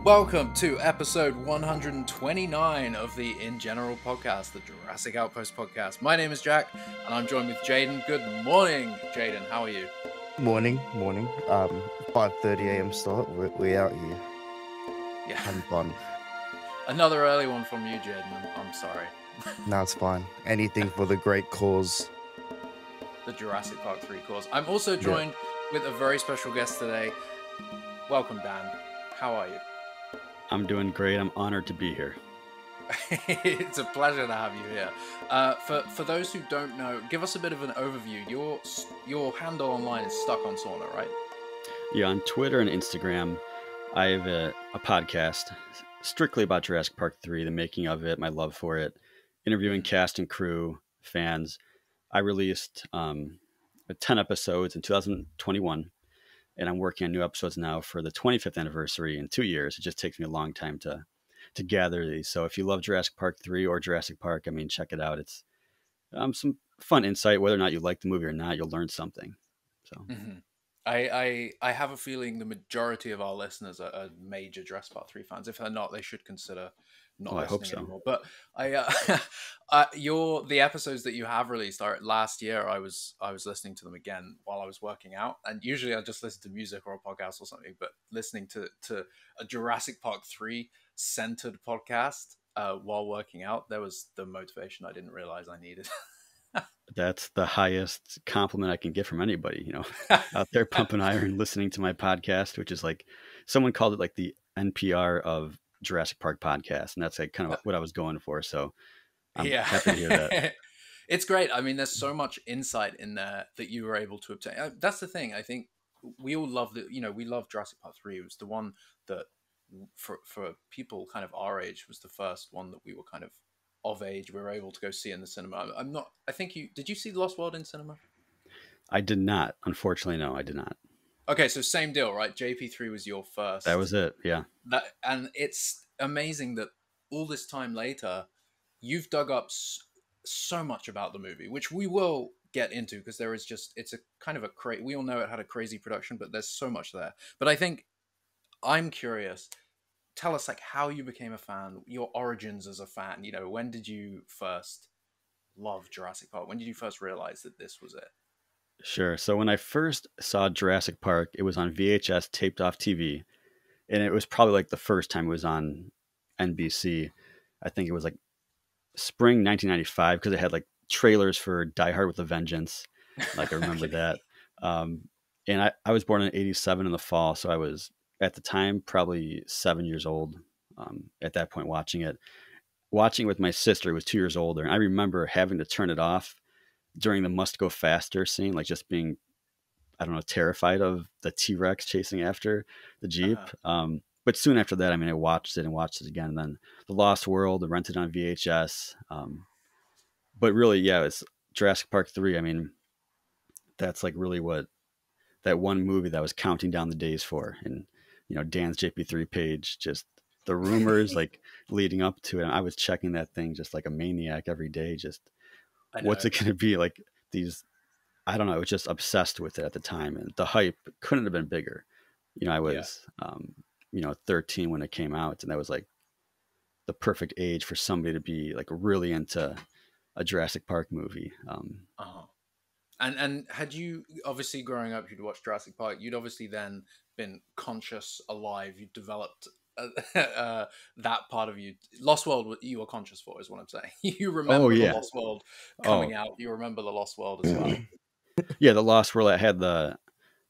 Welcome to episode 129 of the InGeneral podcast, the Jurassic Outpost podcast. My name is Jack, and I'm joined with Jaden. Good morning, Jaden. How are you? Morning. 5:30 a.m. start. We out here. Yeah. Having fun. Another early one from you, Jaden. I'm sorry. No, it's fine. Anything for the great cause. The Jurassic Park 3 cause. I'm also joined with a very special guest today. Welcome, Dan. How are you? I'm doing great. I'm honored to be here. It's a pleasure to have you here. For those who don't know, give us a bit of an overview. Your handle online is Stuck On Sorna, right? Yeah, on Twitter and Instagram, I have a podcast strictly about Jurassic Park 3, the making of it, my love for it, interviewing cast and crew, fans. I released 10 episodes in 2021. And I'm working on new episodes now for the 25th anniversary in 2 years. It just takes me a long time to gather these. So if you love Jurassic Park 3 or Jurassic Park, I mean, check it out. It's some fun insight. Whether or not you like the movie or not, you'll learn something. So I have a feeling the majority of our listeners are major Jurassic Park 3 fans. If they're not, they should consider not listening I hope so. anymore. But the episodes that you have released are last year. I was listening to them again while I was working out, and usually I just listen to music or a podcast or something. But listening to a Jurassic Park 3 centered podcast while working out, there was the motivation I didn't realize I needed. That's the highest compliment I can get from anybody, out there pumping iron, listening to my podcast, which is like, someone called it like the NPR of Jurassic Park podcast. And that's like kind of what I was going for. So I'm happy to hear that. It's great. I mean, there's so much insight in there that you were able to obtain. That's the thing. I think we all love we love Jurassic Park 3. It was the one that for people kind of our age was the first one that we were kind of age, we were able to go see in the cinema. I think did you see Lost World in cinema? I did not. Unfortunately, no, I did not. Okay, so same deal, right? JP3 was your first. That was it, yeah. And it's amazing that all this time later, you've dug up so much about the movie, which we will get into because there is it's a kind of we all know it had a crazy production, but there's so much there. But I think I'm curious. Tell us like how you became a fan, your origins as a fan. When did you first love Jurassic Park? When did you first realize that this was it? Sure. So when I first saw Jurassic Park, it was on VHS taped off TV. And it was probably like the first time it was on NBC. I think it was like spring 1995 because it had like trailers for Die Hard with a Vengeance. Like I remember that. And I was born in 87 in the fall. So I was at the time probably 7 years old at that point watching it with my sister who was 2 years older. And I remember having to turn it off during the must go faster scene, like just being, I don't know, terrified of the T-Rex chasing after the Jeep. But soon after that, I mean, I watched it again. And then The Lost World, I rented on VHS. But really, yeah, it's Jurassic Park 3. I mean, that's like really what that one movie that I was counting down the days for. And, Dan's JP3 page, just the rumors like leading up to it. I was checking that thing just like a maniac every day. Just what's it going to be like? I don't know. I was just obsessed with it at the time, and the hype couldn't have been bigger. I was, 13 when it came out, and that was like the perfect age for somebody to be like really into a Jurassic Park movie. And had you, obviously growing up, you'd watched Jurassic Park, you'd obviously then been conscious, alive, you developed that part of you. Lost World, you were conscious for, is what I'm saying. You remember the Lost World coming out. You remember the Lost World as well. Yeah, the Lost World. I had I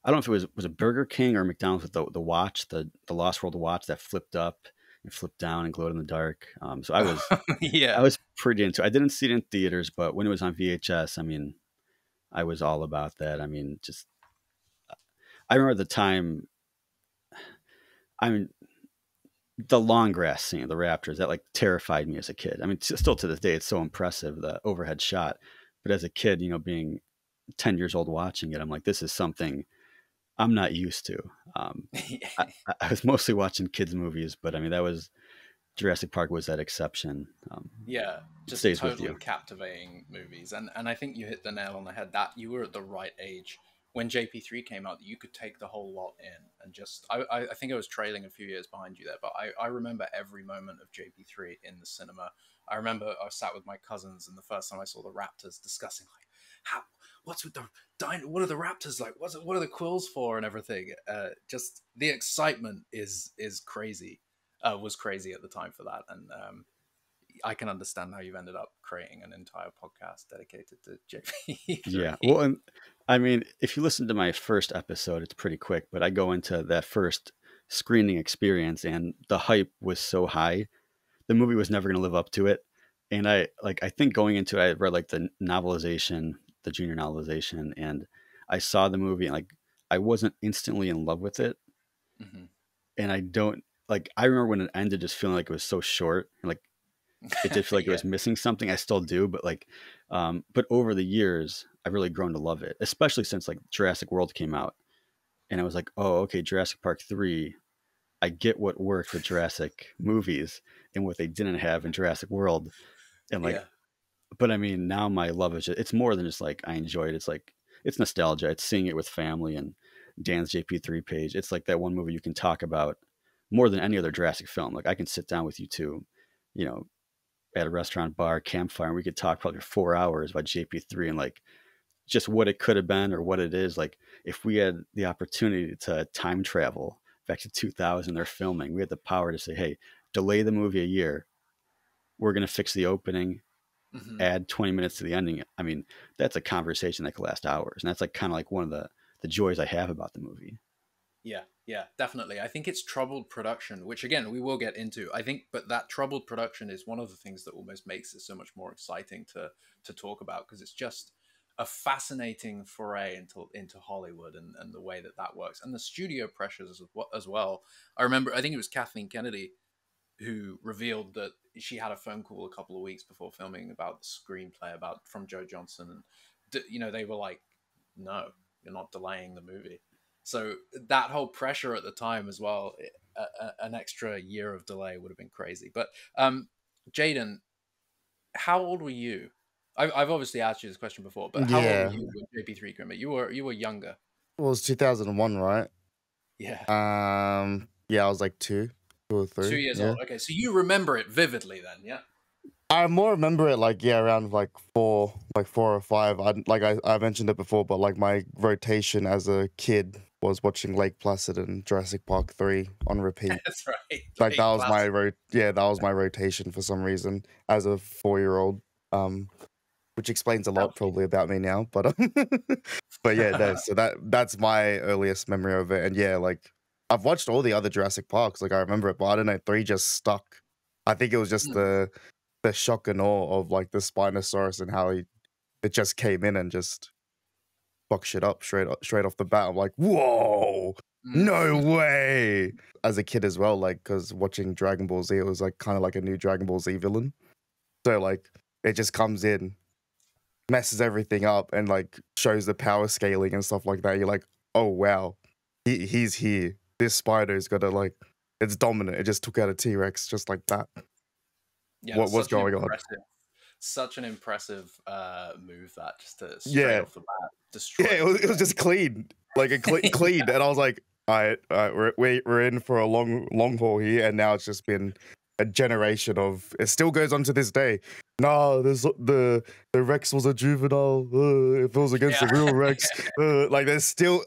don't know if it was a Burger King or McDonald's with the watch, the Lost World watch that flipped up and flipped down and glowed in the dark. So I was, I was pretty into it. I didn't see it in theaters, but when it was on VHS, I mean, I was all about that. I mean, I remember the time. I mean, the long grass scene, the raptors, that like terrified me as a kid. I mean, still to this day, it's so impressive, the overhead shot. But as a kid, being 10 years old watching it, I'm like, this is something I'm not used to. I was mostly watching kids movies, but I mean, Jurassic Park was that exception. Just totally captivating movies. And I think you hit the nail on the head that you were at the right age when JP3 came out, you could take the whole lot in and just. I think I was trailing a few years behind you there, but I remember every moment of JP3 in the cinema. I remember I sat with my cousins, and the first time I saw the Raptors, discussing like how what's with the what are the Raptors like? What are the quills for and everything? Just the excitement is crazy. Was crazy at the time for that, and I can understand how you've ended up creating an entire podcast dedicated to JP3. Yeah. Well, and I mean, if you listen to my first episode, it's pretty quick, but I go into that first screening experience and the hype was so high. The movie was never going to live up to it. And I think going into it, I read like the novelization, the junior novelization, and I saw the movie and like I wasn't instantly in love with it. Mm-hmm. And I don't like, I remember when it ended just feeling like it was so short and like it did feel like it was missing something. I still do, but like, but over the years, I've really grown to love it, especially since like Jurassic World came out, and I was like, oh, okay, Jurassic Park 3. I get what worked with Jurassic movies and what they didn't have in Jurassic World, and like, Yeah. but I mean, now my love is it's more than just like I enjoy it. It's like it's nostalgia. It's seeing it with family and Dan's JP3 page. It's like that one movie you can talk about more than any other Jurassic film. Like I can sit down with you two, you know, at a restaurant, bar, campfire, and we could talk probably for 4 hours about JP3 and like just what it could have been or what it is. Like if we had the opportunity to time travel back to 2000, they're filming, we had the power to say, hey, delay the movie a year. We're going to fix the opening, Mm-hmm. add 20 minutes to the ending. I mean, that's a conversation that could last hours. And that's like kind of like one of the joys I have about the movie. Yeah, definitely. I think it's troubled production, which again we will get into. I think, but that troubled production is one of the things that almost makes it so much more exciting to talk about, because it's just a fascinating foray into Hollywood and the way that works, and the studio pressures as well. I remember, I think it was Kathleen Kennedy who revealed that she had a phone call a couple of weeks before filming about the screenplay from Joe Johnston, and they were like, "No, you're not delaying the movie." So that whole pressure at the time as well, an extra year of delay would have been crazy. But Jaden, how old were you? I've obviously asked you this question before, but how old were Yeah. you when JP3 came out? You were younger. Well, it was 2001, right? Yeah. Yeah, I was like 2 or 3. 2 years Yeah. old. Okay, so you remember it vividly then, yeah? I more remember it like around like 4 or 5. I mentioned it before, but like my rotation as a kid was watching Lake Placid and Jurassic Park 3 on repeat. That's right. Like that was my Classic. that was my rotation for some reason as a 4-year-old. Which explains a lot probably about me now, but but yeah, no. So that's my earliest memory of it, and yeah, like I've watched all the other Jurassic Parks, like I remember it, but I don't know, 3 just stuck. I think it was just the shock and awe of like the Spinosaurus and how it just came in and just fucked shit up straight off the bat. I'm like, whoa, no way! As a kid as well, like because watching Dragon Ball Z, it was like kind of like a new Dragon Ball Z villain. So like it just comes in, messes everything up, and like shows the power scaling and stuff like that. You're like, oh wow, he's here. This spider's got to like, it's dominant. It just took out a T-Rex just like that. Yeah, what's going on? Such an impressive move, that just to Yeah. off the bat destroy. Yeah, it was just clean, like a clean, and I was like, all right, we're in for a long haul here, and now it's just been a generation of. It still goes on to this day. No, the Rex was a juvenile. If it was against the real Rex, like there's still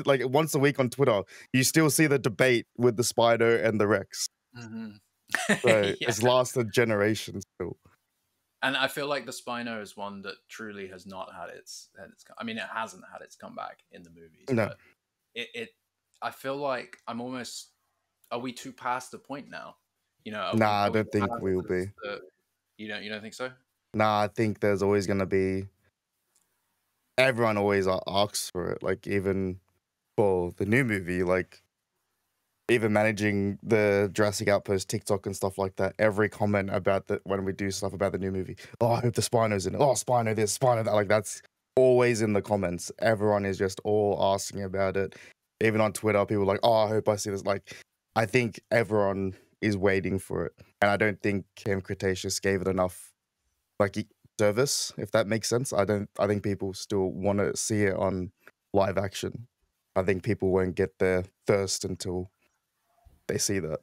like once a week on Twitter, you still see the debate with the spider and the Rex. Mm-hmm. So it's lasted generations still. And I feel like the Spino is one that truly has not had its. I mean, it hasn't had its comeback in the movies. No. But it. I feel like I'm almost. Are we too past the point now? Nah, I don't think we'll be. You don't think so? Nah, I think there's always gonna be. Everyone always asks for it. Like even for the new movie, like even managing the Jurassic Outpost TikTok and stuff like that. Every comment about when we do stuff about the new movie. Oh, I hope the Spino's in it. Oh, Spino this, Spino that. Like that's always in the comments. Everyone is just all asking about it. Even on Twitter, people are like, oh, I hope I see this. Like, I think everyone is waiting for it, and I don't think Camp Cretaceous gave it enough like service, if that makes sense. I think people still want to see it on live action. I think people won't get there first until they see that.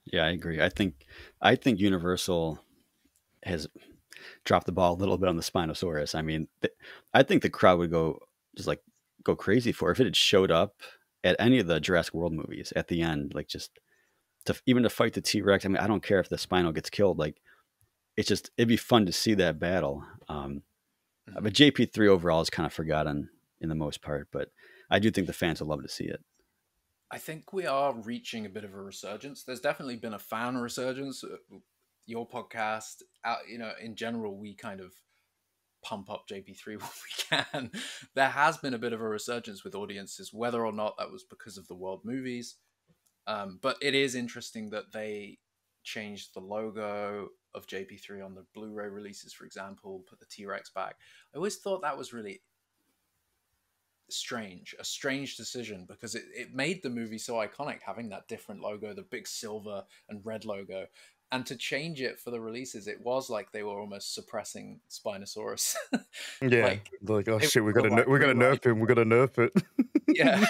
Yeah, I agree. I think Universal has dropped the ball a little bit on the Spinosaurus. I mean, I think the crowd would just like go crazy for it if it had showed up at any of the Jurassic World movies at the end, like just even to fight the T-Rex. I mean, I don't care if the Spino gets killed. Like, it'd be fun to see that battle. But JP3 overall is kind of forgotten in the most part, but I do think the fans would love to see it. I think we are reaching a bit of a resurgence. There's definitely been a fan resurgence. Your podcast, in general, we kind of pump up JP3 when we can. There has been a bit of a resurgence with audiences, whether or not that was because of the world movies. But it is interesting that they changed the logo of JP3 on the Blu-ray releases, for example, put the T-Rex back. I always thought that was really a strange decision, because it made the movie so iconic, having that different logo, the big silver and red logo. And to change it for the releases, it was like they were almost suppressing Spinosaurus. Yeah, like, oh shit, we're gonna nerf him. We're gonna nerf it. Yeah.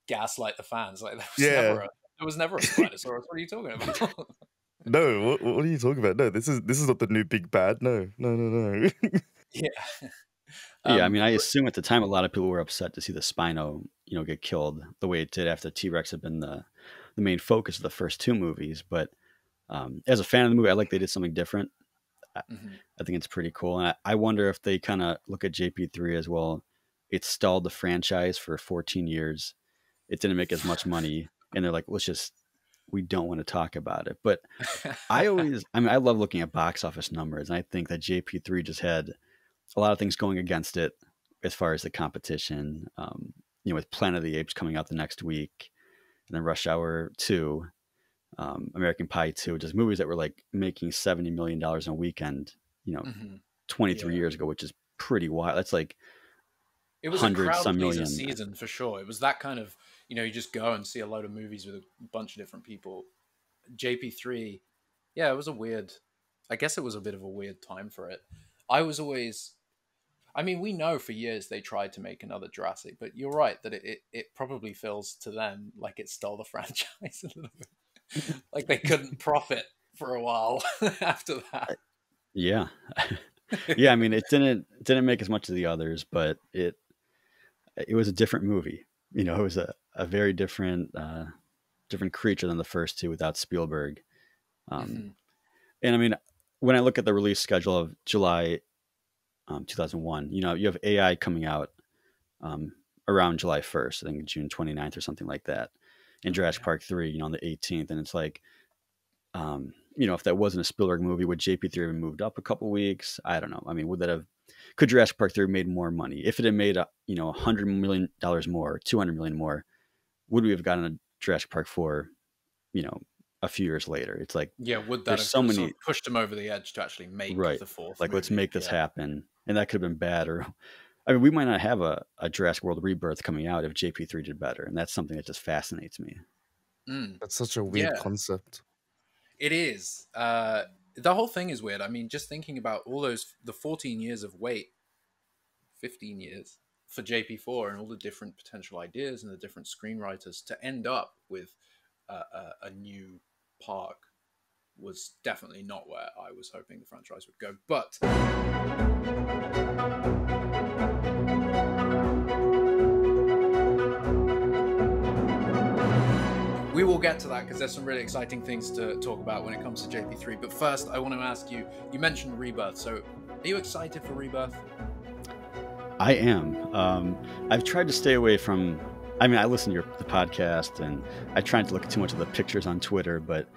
Gaslight the fans. Like, there was never a Spinosaurus. What are you talking about? No, what are you talking about? No, this is not the new big bad. No. Yeah. Yeah, I mean, I assume at the time a lot of people were upset to see the Spino, get killed the way it did after T-Rex had been the main focus of the first two movies. But as a fan of the movie, I like they did something different. I think it's pretty cool. And I wonder if they kind of look at JP3 as well. It stalled the franchise for 14 years. It didn't make as much money. And they're like, we don't want to talk about it. But I love looking at box office numbers. And I think that JP3 just had a lot of things going against it as far as the competition, with Planet of the Apes coming out the next week, and then Rush Hour 2, American Pie 2, just movies that were like making $70 million in a weekend, 23 years ago, which is pretty wild. That's like, it was a crowd pleaser season for sure. It was that kind of, you just go and see a load of movies with a bunch of different people. JP3, yeah, it was I guess it was a bit of a weird time for it. We know for years they tried to make another Jurassic, but you're right that it probably feels to them like it stole the franchise a little bit. Like they couldn't profit for a while after that. Yeah. Yeah, I mean, it didn't make as much as the others, but it was a different movie. It was a very different creature than the first two without Spielberg. And I mean, when I look at the release schedule of July 2001, you have AI coming out around July 1st, I think June 29th or something like that, and Jurassic Park 3, on the 18th. And it's like, if that wasn't a Spielberg movie, would JP3 have moved up a couple weeks? I don't know. I mean, could Jurassic Park 3 have made more money? If it had made, $100 million more, $200 million more, would we have gotten a Jurassic Park 4, a few years later? It's like, would that have sort of pushed them over the edge to actually make the fourth movie? Let's make this happen. And that could have been bad. Or, I mean, we might not have a Jurassic World Rebirth coming out if JP3 did better. And that's something that just fascinates me. That's such a weird concept. It is. The whole thing is weird. I mean, just thinking about the 14 years of wait, 15 years for JP4 and all the different potential ideas and the different screenwriters to end up with a new park was definitely not where I was hoping the franchise would go. But we will get to that because there's some really exciting things to talk about when it comes to JP3. But first, I want to ask you mentioned Rebirth. So are you excited for Rebirth? I am. I've tried to stay away from... I mean, I listen to the podcast, and I try not to look at too much of the pictures on Twitter, but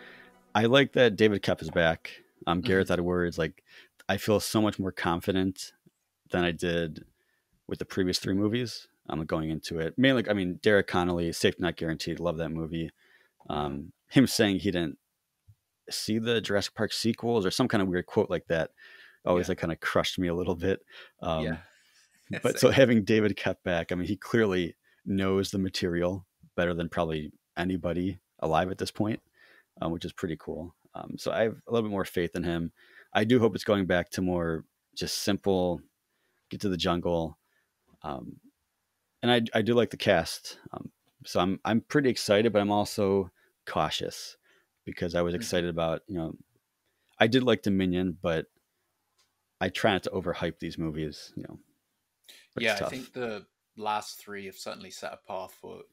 I like that David Koepp is back. Gareth Edwards, like, I feel so much more confident than I did with the previous three movies. I'm going into it. Mainly, I mean, Derek Connolly, Safety Not Guaranteed, love that movie. Him saying he didn't see the Jurassic Park sequels or some kind of weird quote like that always like kind of crushed me a little bit. But so having David Koepp back, I mean, he clearly knows the material better than probably anybody alive at this point, which is pretty cool. So I have a little bit more faith in him. I do hope it's going back to more just simple, get to the jungle, Um, and I do like the cast. So I'm pretty excited, but I'm also cautious because I was Mhm. excited about, I did like Dominion, but I try not to overhype these movies, but it's Yeah, I tough. think the last three have certainly set a path for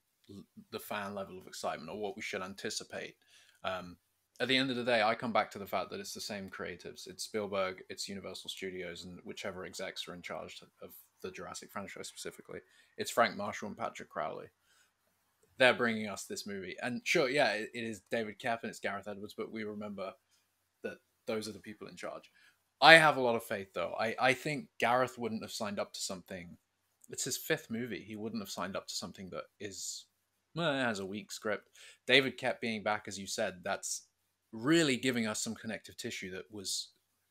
the fan level of excitement or what we should anticipate. Um, at the end of the day, I come back to the fact that it's the same creatives. It's Spielberg, it's Universal Studios, and whichever execs are in charge of the Jurassic franchise specifically. It's Frank Marshall and Patrick Crowley. They're bringing us this movie. And sure, yeah, it is David Koepp and it's Gareth Edwards, but we remember that those are the people in charge. I have a lot of faith, though. I think Gareth wouldn't have signed up to something. It's his fifth movie. He wouldn't have signed up to something that is, well, has a weak script. David kept being back, as you said. That's really giving us some connective tissue that was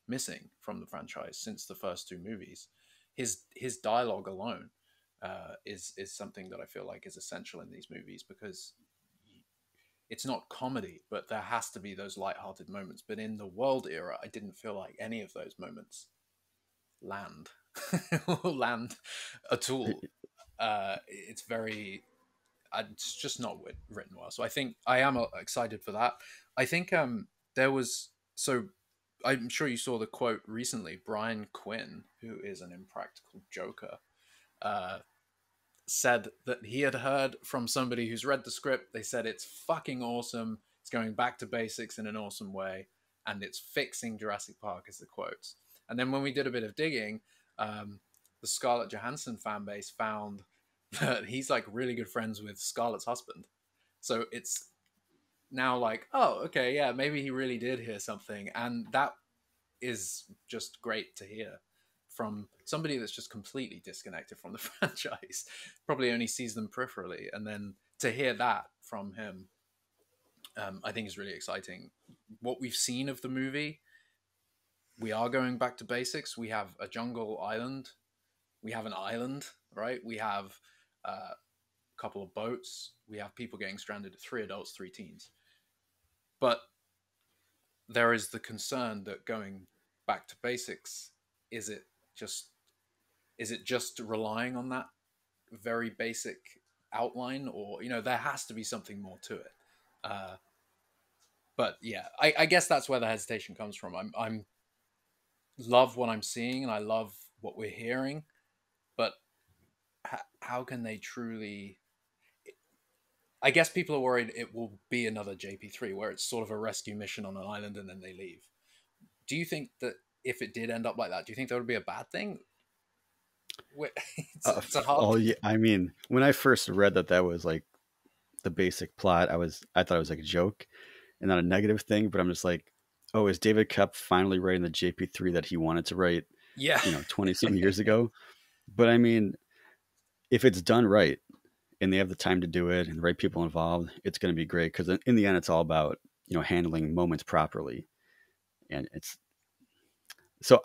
missing from the franchise since the first two movies. His dialogue alone is something that I feel like is essential in these movies because it's not comedy, but there has to be those light-hearted moments. But in the world era, I didn't feel like any of those moments land or land at all. It's very, it's just not written well. So I think I am excited for that. I think there was so. I'm sure you saw the quote recently. Brian Quinn, who is an impractical joker, uh, said that he had heard from somebody who's read the script. They said it's fucking awesome. It's going back to basics in an awesome way, and it's fixing Jurassic Park, as the quotes. And then when we did a bit of digging, the Scarlett Johansson fan base found that he's like really good friends with Scarlett's husband. So it's now like, oh, okay, yeah, maybe he really did hear something, and that is just great to hear from somebody that's just completely disconnected from the franchise, probably only sees them peripherally, and then to hear that from him, I think is really exciting. What we've seen of the movie, we are going back to basics. We have a jungle island, we have an island, right? We have a couple of boats, we have people getting stranded, three adults, three teens, but there is the concern that going back to basics, is it just is it just relying on that very basic outline, or there has to be something more to it. But yeah, I guess that's where the hesitation comes from. I'm love what I'm seeing and I love what we're hearing, but how can they truly, I guess people are worried it will be another JP3 where it's sort of a rescue mission on an island and then they leave. Do you think that if it did end up like that, do you think that would be a bad thing? It's a hard. Oh yeah, I mean, when I first read that was like the basic plot, I thought it was like a joke and not a negative thing. But I'm just like, oh, is David Koepp finally writing the JP3 that he wanted to write? Yeah. 20 some years ago. But I mean, if it's done right and they have the time to do it and the right people involved, it's going to be great. Because in the end, it's all about handling moments properly, and it's so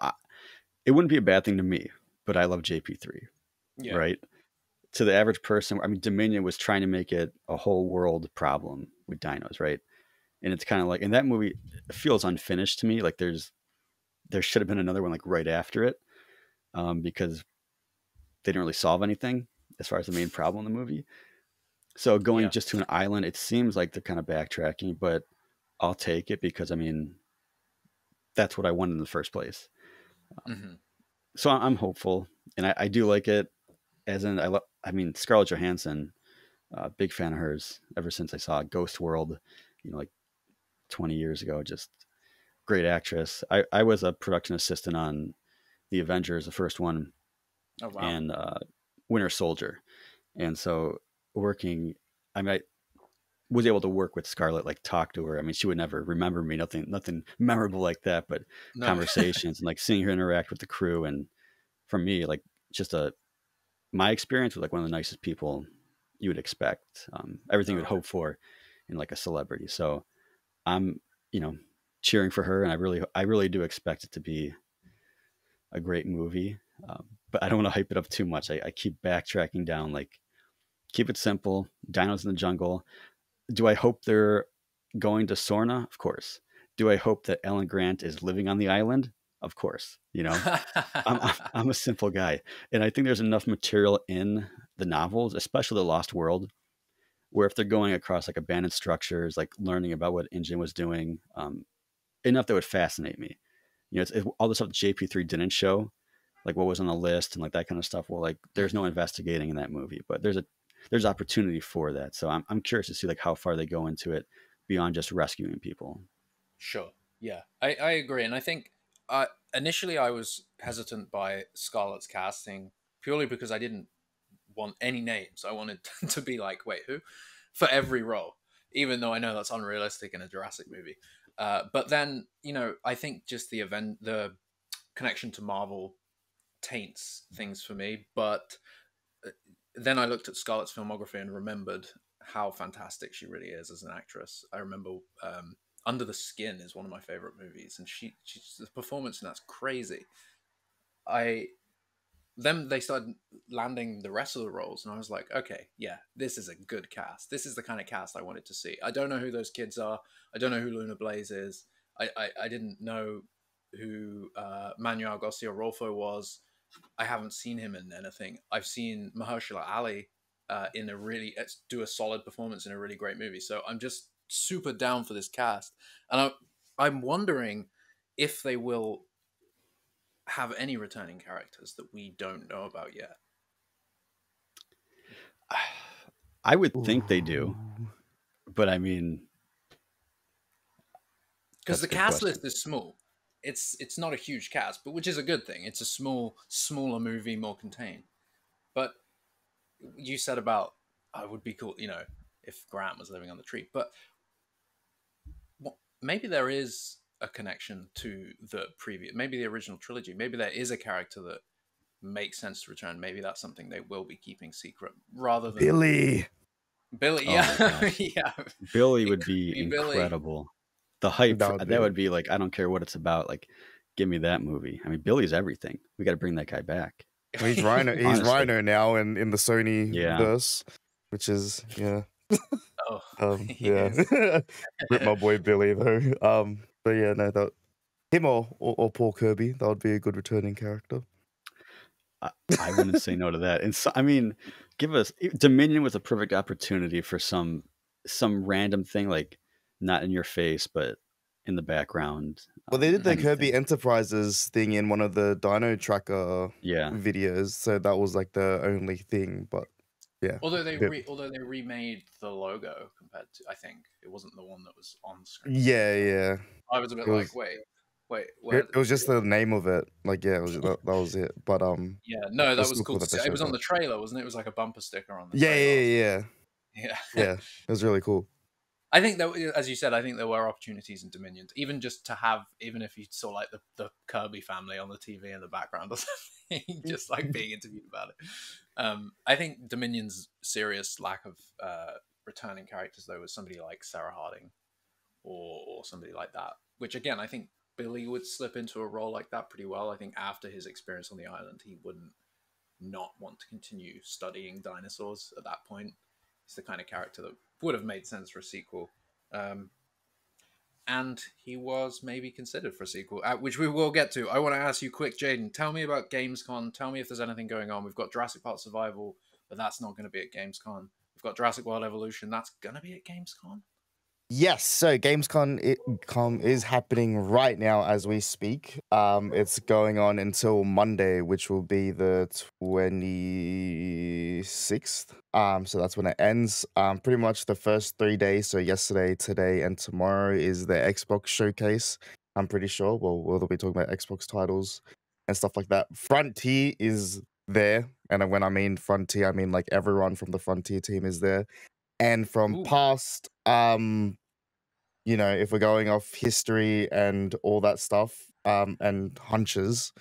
it wouldn't be a bad thing to me. But I love JP3, Yeah. right? To the average person, I mean, Dominion was trying to make it a whole world problem with dinos, right? And it's kind of like, and that movie feels unfinished to me. Like there should have been another one like right after it, because they didn't really solve anything as far as the main problem in the movie. So going Yeah. just to an island, it seems like they're kind of backtracking, but I'll take it because I mean that's what I wanted in the first place. Hmm. So I'm hopeful, and I do like it. As in, I mean, Scarlett Johansson, big fan of hers ever since I saw Ghost World, like 20 years ago. Just great actress. I was a production assistant on The Avengers, the first one, Oh wow. and Winter Soldier, and so working. I mean, I was able to work with Scarlett, like talk to her. I mean, she would never remember me, nothing memorable like that, but No. conversations and like seeing her interact with the crew, and for me, like just my experience was like one of the nicest people you would expect. Everything you would Totally. hope for in like a celebrity. So I'm, you know, cheering for her, and I really do expect it to be a great movie. But I don't want to hype it up too much. I keep backtracking down, like keep it simple. Dinos in the jungle. Do I hope they're going to Sorna? Of course. Do I hope that Ellen Grant is living on the island? of course, I'm a simple guy, and I think there's enough material in the novels, especially the Lost World, where if they're going across like abandoned structures, like learning about what InGen was doing, enough that would fascinate me. All the stuff that JP3 didn't show, like what was on the list and like that kind of stuff. Well, like there's no investigating in that movie, but there's opportunity for that. So I'm curious to see like how far they go into it beyond just rescuing people. Sure. Yeah, I agree. And I think initially I was hesitant by Scarlett's casting purely because I didn't want any names. I wanted to be like, wait, who? For every role, even though I know that's unrealistic in a Jurassic movie. But then, I think just the connection to Marvel taints things for me. But then I looked at Scarlett's filmography and remembered how fantastic she really is as an actress. I remember Under the Skin is one of my favorite movies, and she's the performance in that's crazy. Then they started landing the rest of the roles, and I was like, okay, yeah, this is a good cast. This is the kind of cast I wanted to see. I don't know who those kids are. I don't know who Luna Blaze is. I didn't know who Manuel Garcia Rolfo was. I haven't seen him in anything. I've seen Mahershala Ali do a solid performance in a really great movie. So I'm just super down for this cast, and I'm wondering if they will have any returning characters that we don't know about yet. I would think they do, but I mean, because the cast list is small. It's not a huge cast, but which is a good thing. It's a smaller movie, more contained. But you said about it would be cool, if Grant was living on the tree. But maybe there is a connection to maybe the original trilogy. Maybe there is a character that makes sense to return. Maybe that's something they will be keeping secret rather than Billy. Yeah, yeah. Billy would be incredible. Billy. The hype that would be like, I don't care what it's about. Like, give me that movie. I mean, Billy's everything. We got to bring that guy back. He's Rhino. He's Rhino now in the Sony verse, which is rip my boy Billy though. But yeah, no, that him or Paul Kirby, that would be a good returning character. I wouldn't say no to that. And so, I mean, give us Dominion was a perfect opportunity for some random thing, like not in your face, but in the background. Well, they did the Kirby Enterprises thing in one of the Dino Tracker videos, so that was like the only thing. But yeah, although they remade the logo compared to, I think it wasn't the one that was on screen. Yeah. I was a bit like, wait. It was just the name of it. Like, yeah, that was it. But yeah, no, that was cool. It was on the trailer, wasn't it? It was like a bumper sticker on the trailer. Yeah. It was really cool. I think that, as you said, I think there were opportunities in Dominion, even just to have, even if you saw like the Kirby family on the TV in the background or something, just like being interviewed about it. I think Dominion's serious lack of returning characters, though, was somebody like Sarah Harding or somebody like that, which again, I think Billy would slip into a role like that pretty well. I think after his experience on the island, he wouldn't not want to continue studying dinosaurs at that point. He's the kind of character that would have made sense for a sequel. And he was maybe considered for a sequel, which we will get to. I want to ask you quick, Jaden, tell me about Gamescom. Tell me if there's anything going on. We've got Jurassic Park Survival, but that's not going to be at Gamescom. We've got Jurassic World Evolution. That's going to be at Gamescom. Yes, so Gamescom is happening right now as we speak. It's going on until Monday, which will be the 26th. So that's when it ends. Pretty much the first 3 days, so yesterday, today, and tomorrow is the Xbox showcase. I'm pretty sure. Well, they'll be talking about Xbox titles and stuff like that. Frontier is there, and when I mean Frontier, I mean like everyone from the Frontier team is there. And from past, if we're going off history and all that stuff, and hunches.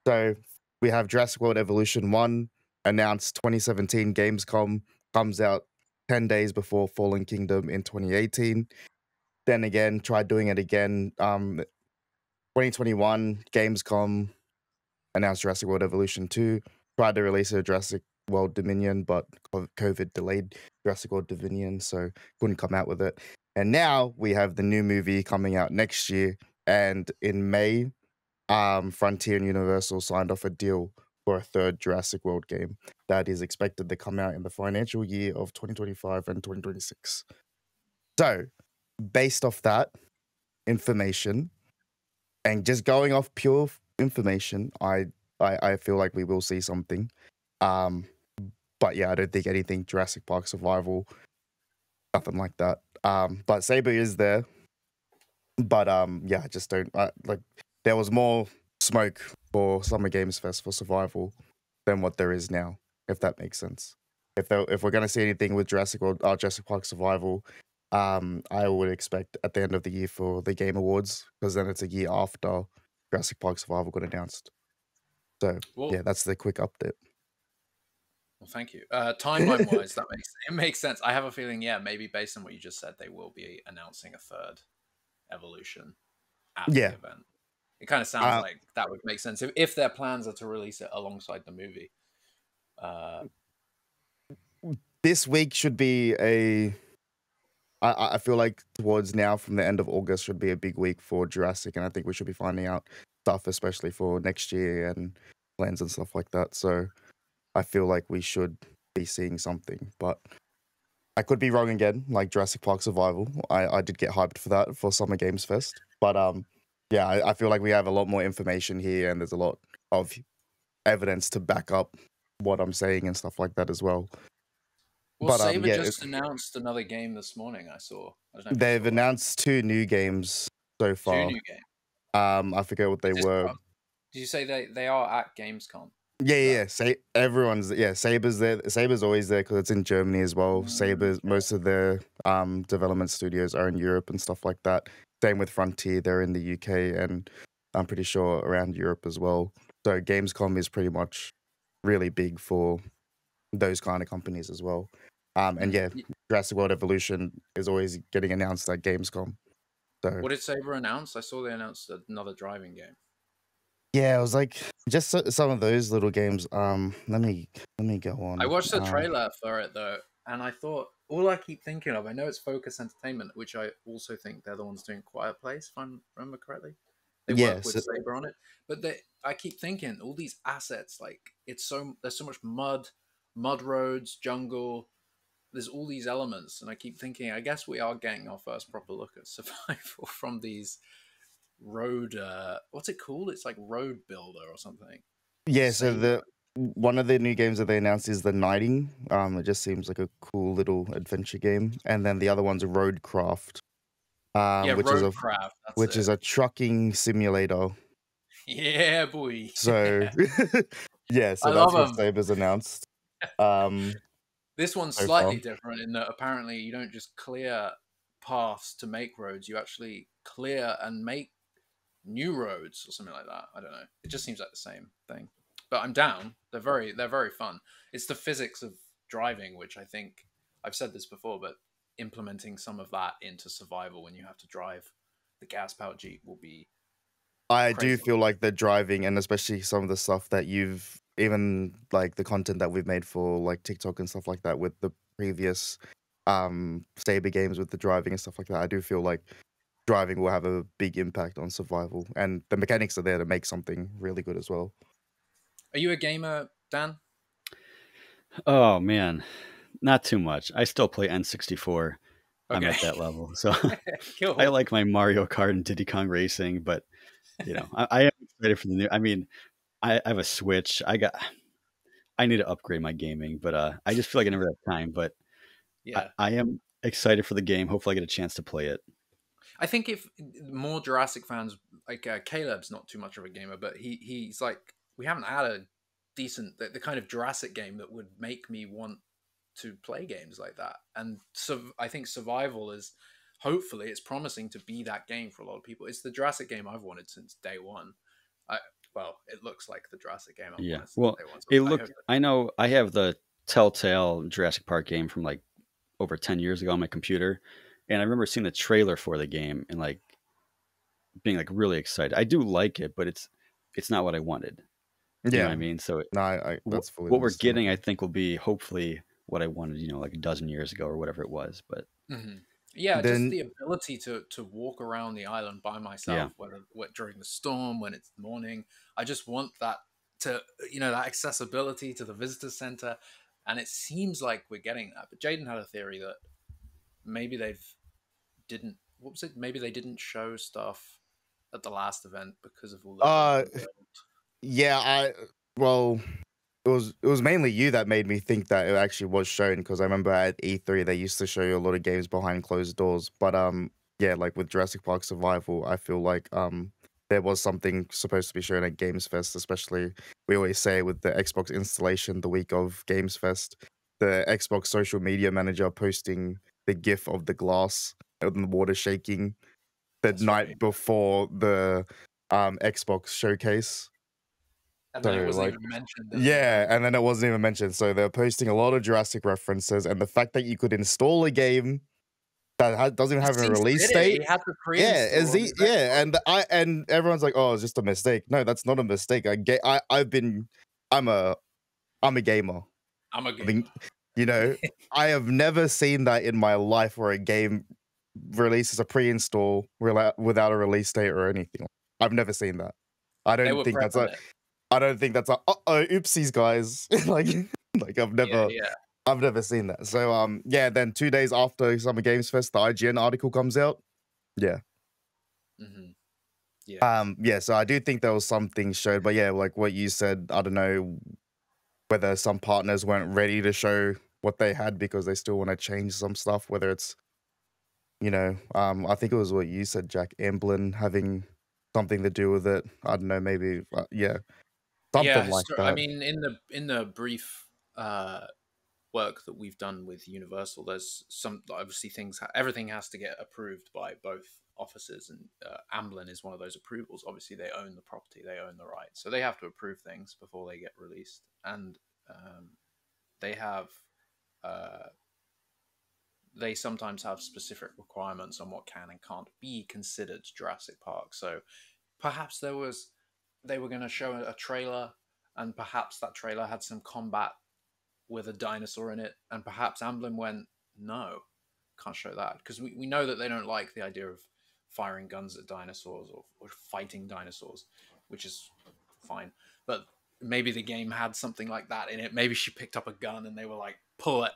So we have Jurassic World Evolution 1, announced 2017 Gamescom, comes out 10 days before Fallen Kingdom in 2018. Then again, tried doing it again. 2021 Gamescom, announced Jurassic World Evolution 2, tried to release a Jurassic World Dominion, but COVID delayed Jurassic World Dominion, so couldn't come out with it. And now we have the new movie coming out next year, and in May, Frontier and Universal signed off a deal for a third Jurassic World game that is expected to come out in the financial year of 2025 and 2026. So, based off that information and just going off pure information, I feel like we will see something. But yeah, I don't think anything Jurassic Park Survival, nothing like that. But Saber is there. But yeah, I just don't like. There was more smoke for Summer Games Fest for Survival than what there is now, if that makes sense. If we're gonna see anything with Jurassic Park Survival, I would expect at the end of the year for the Game Awards, because then it's a year after Jurassic Park Survival got announced. So Well, yeah, that's the quick update. well, thank you. Timeline wise, it makes sense. I have a feeling, yeah, maybe based on what you just said, they will be announcing a third evolution at Yeah. the event. It kind of sounds like that would make sense if their plans are to release it alongside the movie. This week should be I feel like towards now, from the end of August, should be a big week for Jurassic, and I think we should be finding out stuff, especially for next year and plans and stuff like that. So I feel like we should be seeing something, but I could be wrong again. Like Jurassic Park Survival, I did get hyped for that for Summer Games Fest, but yeah, I feel like we have a lot more information here, and there's a lot of evidence to back up what I'm saying and stuff like that as well. Well, But Saber yeah, just announced another game this morning. I saw. I don't know if you they've saw that. announced 2 new games so Two far. new games. I forget what they were. Did you say they are at Gamescom? Yeah. Saber's there. Saber's always there because it's in Germany as well. Saber's most of their development studios are in Europe and stuff like that. Same with Frontier, they're in the UK and I'm pretty sure around Europe as well. So Gamescom is pretty much really big for those kind of companies as well. And yeah, Jurassic World Evolution is always getting announced at Gamescom. So What did Saber announce? I saw they announced another driving game. yeah, it was like just some of those little games. Let me go on. I watched the trailer for it though, and I thought all I keep thinking of. I know it's Focus Entertainment, which I also think they're the ones doing Quiet Place, if I remember correctly. They work with Saber on it, but I keep thinking all these assets. Like there's so much mud roads, jungle. There's all these elements, and I keep thinking, I guess we are getting our first proper look at survival from these road. What's it called? It's like Road Builder or something. Yeah, so one of the new games that they announced is the Knighting. It just seems like a cool little adventure game, and then the other one's Roadcraft. Which is a trucking simulator. Yeah, boy. So yeah, so that's what Saber's announced. This one's slightly different in that apparently you don't just clear paths to make roads, you actually clear and make new roads or something like that. I don't know. It just seems like the same thing. But I'm down. They're very fun. It's the physics of driving, which I think I've said this before, but implementing some of that into survival when you have to drive the gas-powered Jeep will be I do feel like the driving, and especially some of the stuff that you've even like the content that we've made for like TikTok and stuff like that with the previous Saber games with the driving and stuff like that, I do feel like driving will have a big impact on survival, and the mechanics are there to make something really good as well. Are you a gamer, Dan? Oh man, not too much. I still play N64. I'm at that level, so Cool. I like my Mario Kart and Diddy Kong Racing, but you know, I am excited for the new. I mean, I have a Switch. I need to upgrade my gaming, but I just feel like I never have time. But yeah, I am excited for the game. Hopefully, I get a chance to play it. I think if more Jurassic fans, like Caleb's not too much of a gamer, but he's like, we haven't had a decent the kind of Jurassic game that would make me want to play games like that. And so I think Survival is, hopefully, it's promising to be that game for a lot of people. It's the Jurassic game I've wanted since day one. Well, it looks like the Jurassic game I've wanted since day one. So it looked. I know I have the Telltale Jurassic Park game from like over 10 years ago on my computer, and I remember seeing the trailer for the game and like being like really excited. I do like it, but it's not what I wanted. You know what I mean? So that's fully what we're getting, I think, will be hopefully what I wanted, you know, like a dozen years ago or whatever it was. But Yeah, just Then the ability to walk around the island by Yeah. myself, whether during the storm, when it's morning. I just want that to that accessibility to the visitor center, and it seems like we're getting that. But Jaden had a theory that maybe they've didn't what was it? Maybe they didn't show stuff at the last event because of all the uh open world. yeah, well, it was mainly you that made me think that it actually was shown, because I remember at E3 they used to show you a lot of games behind closed doors. But yeah, like with Jurassic Park Survival, I feel like there was something supposed to be shown at Games Fest, especially we always say with the Xbox installation the week of Games Fest, the Xbox social media manager posting the GIF of the glass and the water shaking the That's right. night before the Xbox showcase. And then it So wasn't like, even mentioned at the yeah, event. and then it wasn't even mentioned. So they're posting a lot of Jurassic references, and the fact that you could install a game that doesn't even have a Cease release did it. date. He had to Yeah, pre-install on his yeah, Xbox. and everyone's like, oh, it's just a mistake. No, that's not a mistake. I'm a gamer. I'm a I gamer. mean, you know, I have never seen that in my life where a game releases a pre-install without a release date or anything. I've never seen that. I They don't were think that's prepping a it. I don't think that's a oopsies, guys. like like Yeah, yeah. I've never seen that. So yeah, then 2 days after Summer Games Fest, the IGN article comes out. Yeah. hmm Yeah. Yeah, so I do think there was something showed, but yeah, like what you said, I don't know whether some partners weren't ready to show what they had because they still want to change some stuff, whether it's I think it was what you said, Jack, Emblem having something to do with it. I don't know, maybe yeah, Yeah, something like I that. mean, in the brief work that we've done with Universal, there's some obviously everything has to get approved by both offices, and Amblin is one of those approvals. Obviously, they own the property, they own the rights, so they have to approve things before they get released, and they have. They sometimes have specific requirements on what can and can't be considered Jurassic Park. So perhaps they were going to show a trailer, and perhaps that trailer had some combat with a dinosaur in it, and perhaps Amblin went, no, can't show that, because we know that they don't like the idea of firing guns at dinosaurs or fighting dinosaurs, which is fine. But maybe the game had something like that in it. Maybe she picked up a gun and they were like, pull it,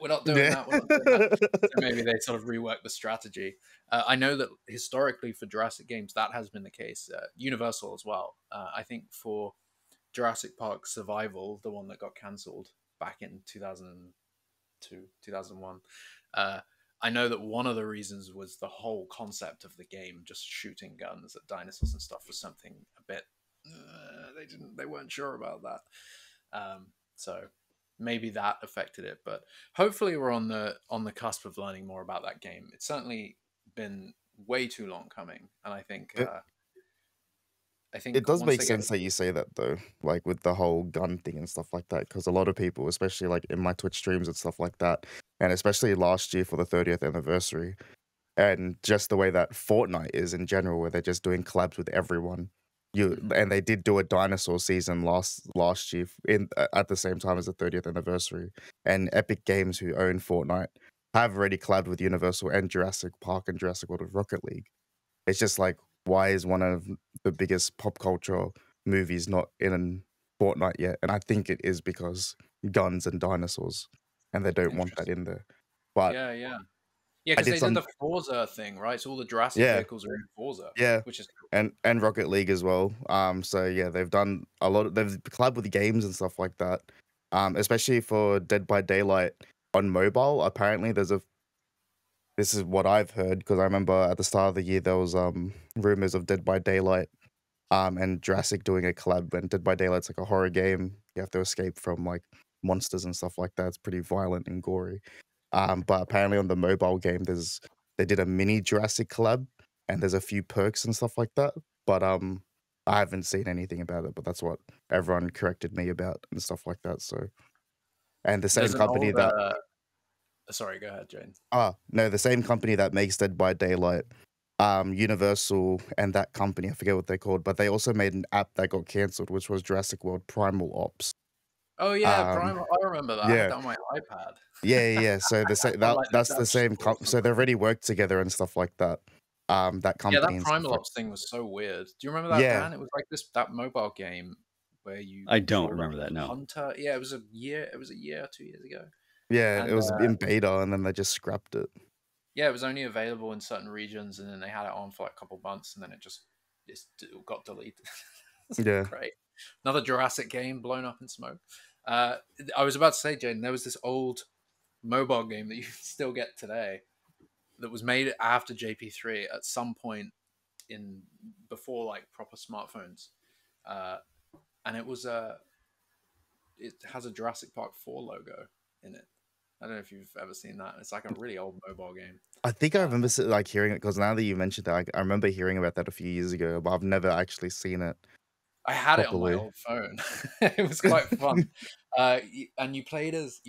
we're not doing Yeah. that, we're not doing that. So maybe they sort of reworked the strategy. I know that historically for Jurassic games, that has been the case. Universal as well. I think for Jurassic Park Survival, the one that got cancelled back in 2002, 2001, I know that one of the reasons was the whole concept of the game, just shooting guns at dinosaurs and stuff, was something a bit they weren't sure about that. So maybe that affected it, but hopefully we're on the cusp of learning more about that game. It's certainly been way too long coming, and I think It does once make they get sense that you say that though, like with the whole gun thing and stuff like that, because a lot of people, especially like in my Twitch streams and stuff like that, and especially last year for the 30th anniversary, and just the way that Fortnite is in general, where they're just doing collabs with everyone. And they did do a dinosaur season last year at the same time as the 30th anniversary, and Epic Games, who own Fortnite, have already collabed with Universal and Jurassic Park and Jurassic World of Rocket League. It's just like, why is one of the biggest pop culture movies not in Fortnite yet? And I think it is because guns and dinosaurs, and they don't want that interesting. in there. But Yeah, yeah, I because did they did some, the Forza thing, right? So all the Jurassic yeah, vehicles are in Forza, yeah, which is cool. and Rocket League as well. So yeah, they've done a lot. They've collabed with games and stuff like that. Especially for Dead by Daylight on mobile. Apparently, this is what I've heard, because I remember at the start of the year there was rumors of Dead by Daylight and Jurassic doing a collab. And Dead by Daylight's like a horror game. You have to escape from like monsters and stuff like that. It's pretty violent and gory. But apparently on the mobile game, they did a mini Jurassic collab, and there's a few perks and stuff like that. But I haven't seen anything about it. But that's what everyone corrected me about and stuff like that. So, and the same There's an company old. that Sorry, go ahead, Jane. no, the same company that makes Dead by Daylight, Universal, and that company, I forget what they're called, but they also made an app that got cancelled, which was Jurassic World Primal Ops. Oh yeah, Um, Primal. I remember that. I had yeah, that on my iPad. yeah. So the I that like that's the that's just same. awesome. So they already worked together and stuff like that. That Yeah, company that and stuff Primal like. Ops thing was so weird. Do you remember that, Yeah, Dan? It was like that mobile game where you I don't controlled a remember that. No. hunter. Yeah, it was a year. It was a year, 2 years ago, yeah. It and was in beta, and then they just scrapped it. yeah, it was only available in certain regions, and then they had it on for like a couple months, and then it got deleted. It's Yeah. great. Another Jurassic game blown up in smoke. Uh, I was about to say, Jaden, there was this old mobile game that you can still get today that was made after JP3 at some point in before like proper smartphones, uh, and it has a Jurassic Park 4 logo in it. I don't know if you've ever seen that. It's like a really old mobile game. I think I Uh, remember like hearing it because now that you mentioned that, I remember hearing about that a few years ago, but I've never actually seen it I had it on my properly. old phone. It was quite fun. And you played as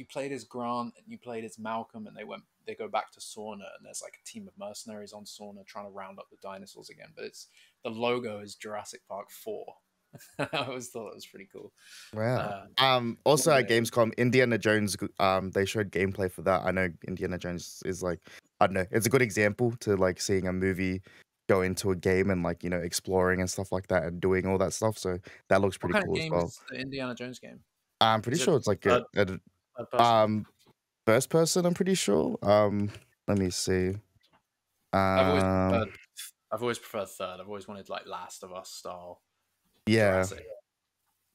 Grant and you played as Malcolm, and they go back to Sorna, and there's like a team of mercenaries on Sorna trying to round up the dinosaurs again. But it's the logo is Jurassic Park 4. I always thought it was pretty cool. Wow. Uh, Also at yeah, Gamescom, Indiana Jones, they showed gameplay for that. I know Indiana Jones is like, I don't know, it's a good example to like seeing a movie go into a game and like, exploring and stuff like that and doing all that stuff. So that looks what pretty kind of cool as game well. is the Indiana Jones game? I'm pretty Is it sure it's like third person? um first person, I'm pretty sure. Let me see. I've always Um preferred I've always preferred third. I've always wanted like Last of Us style yeah. Jurassic,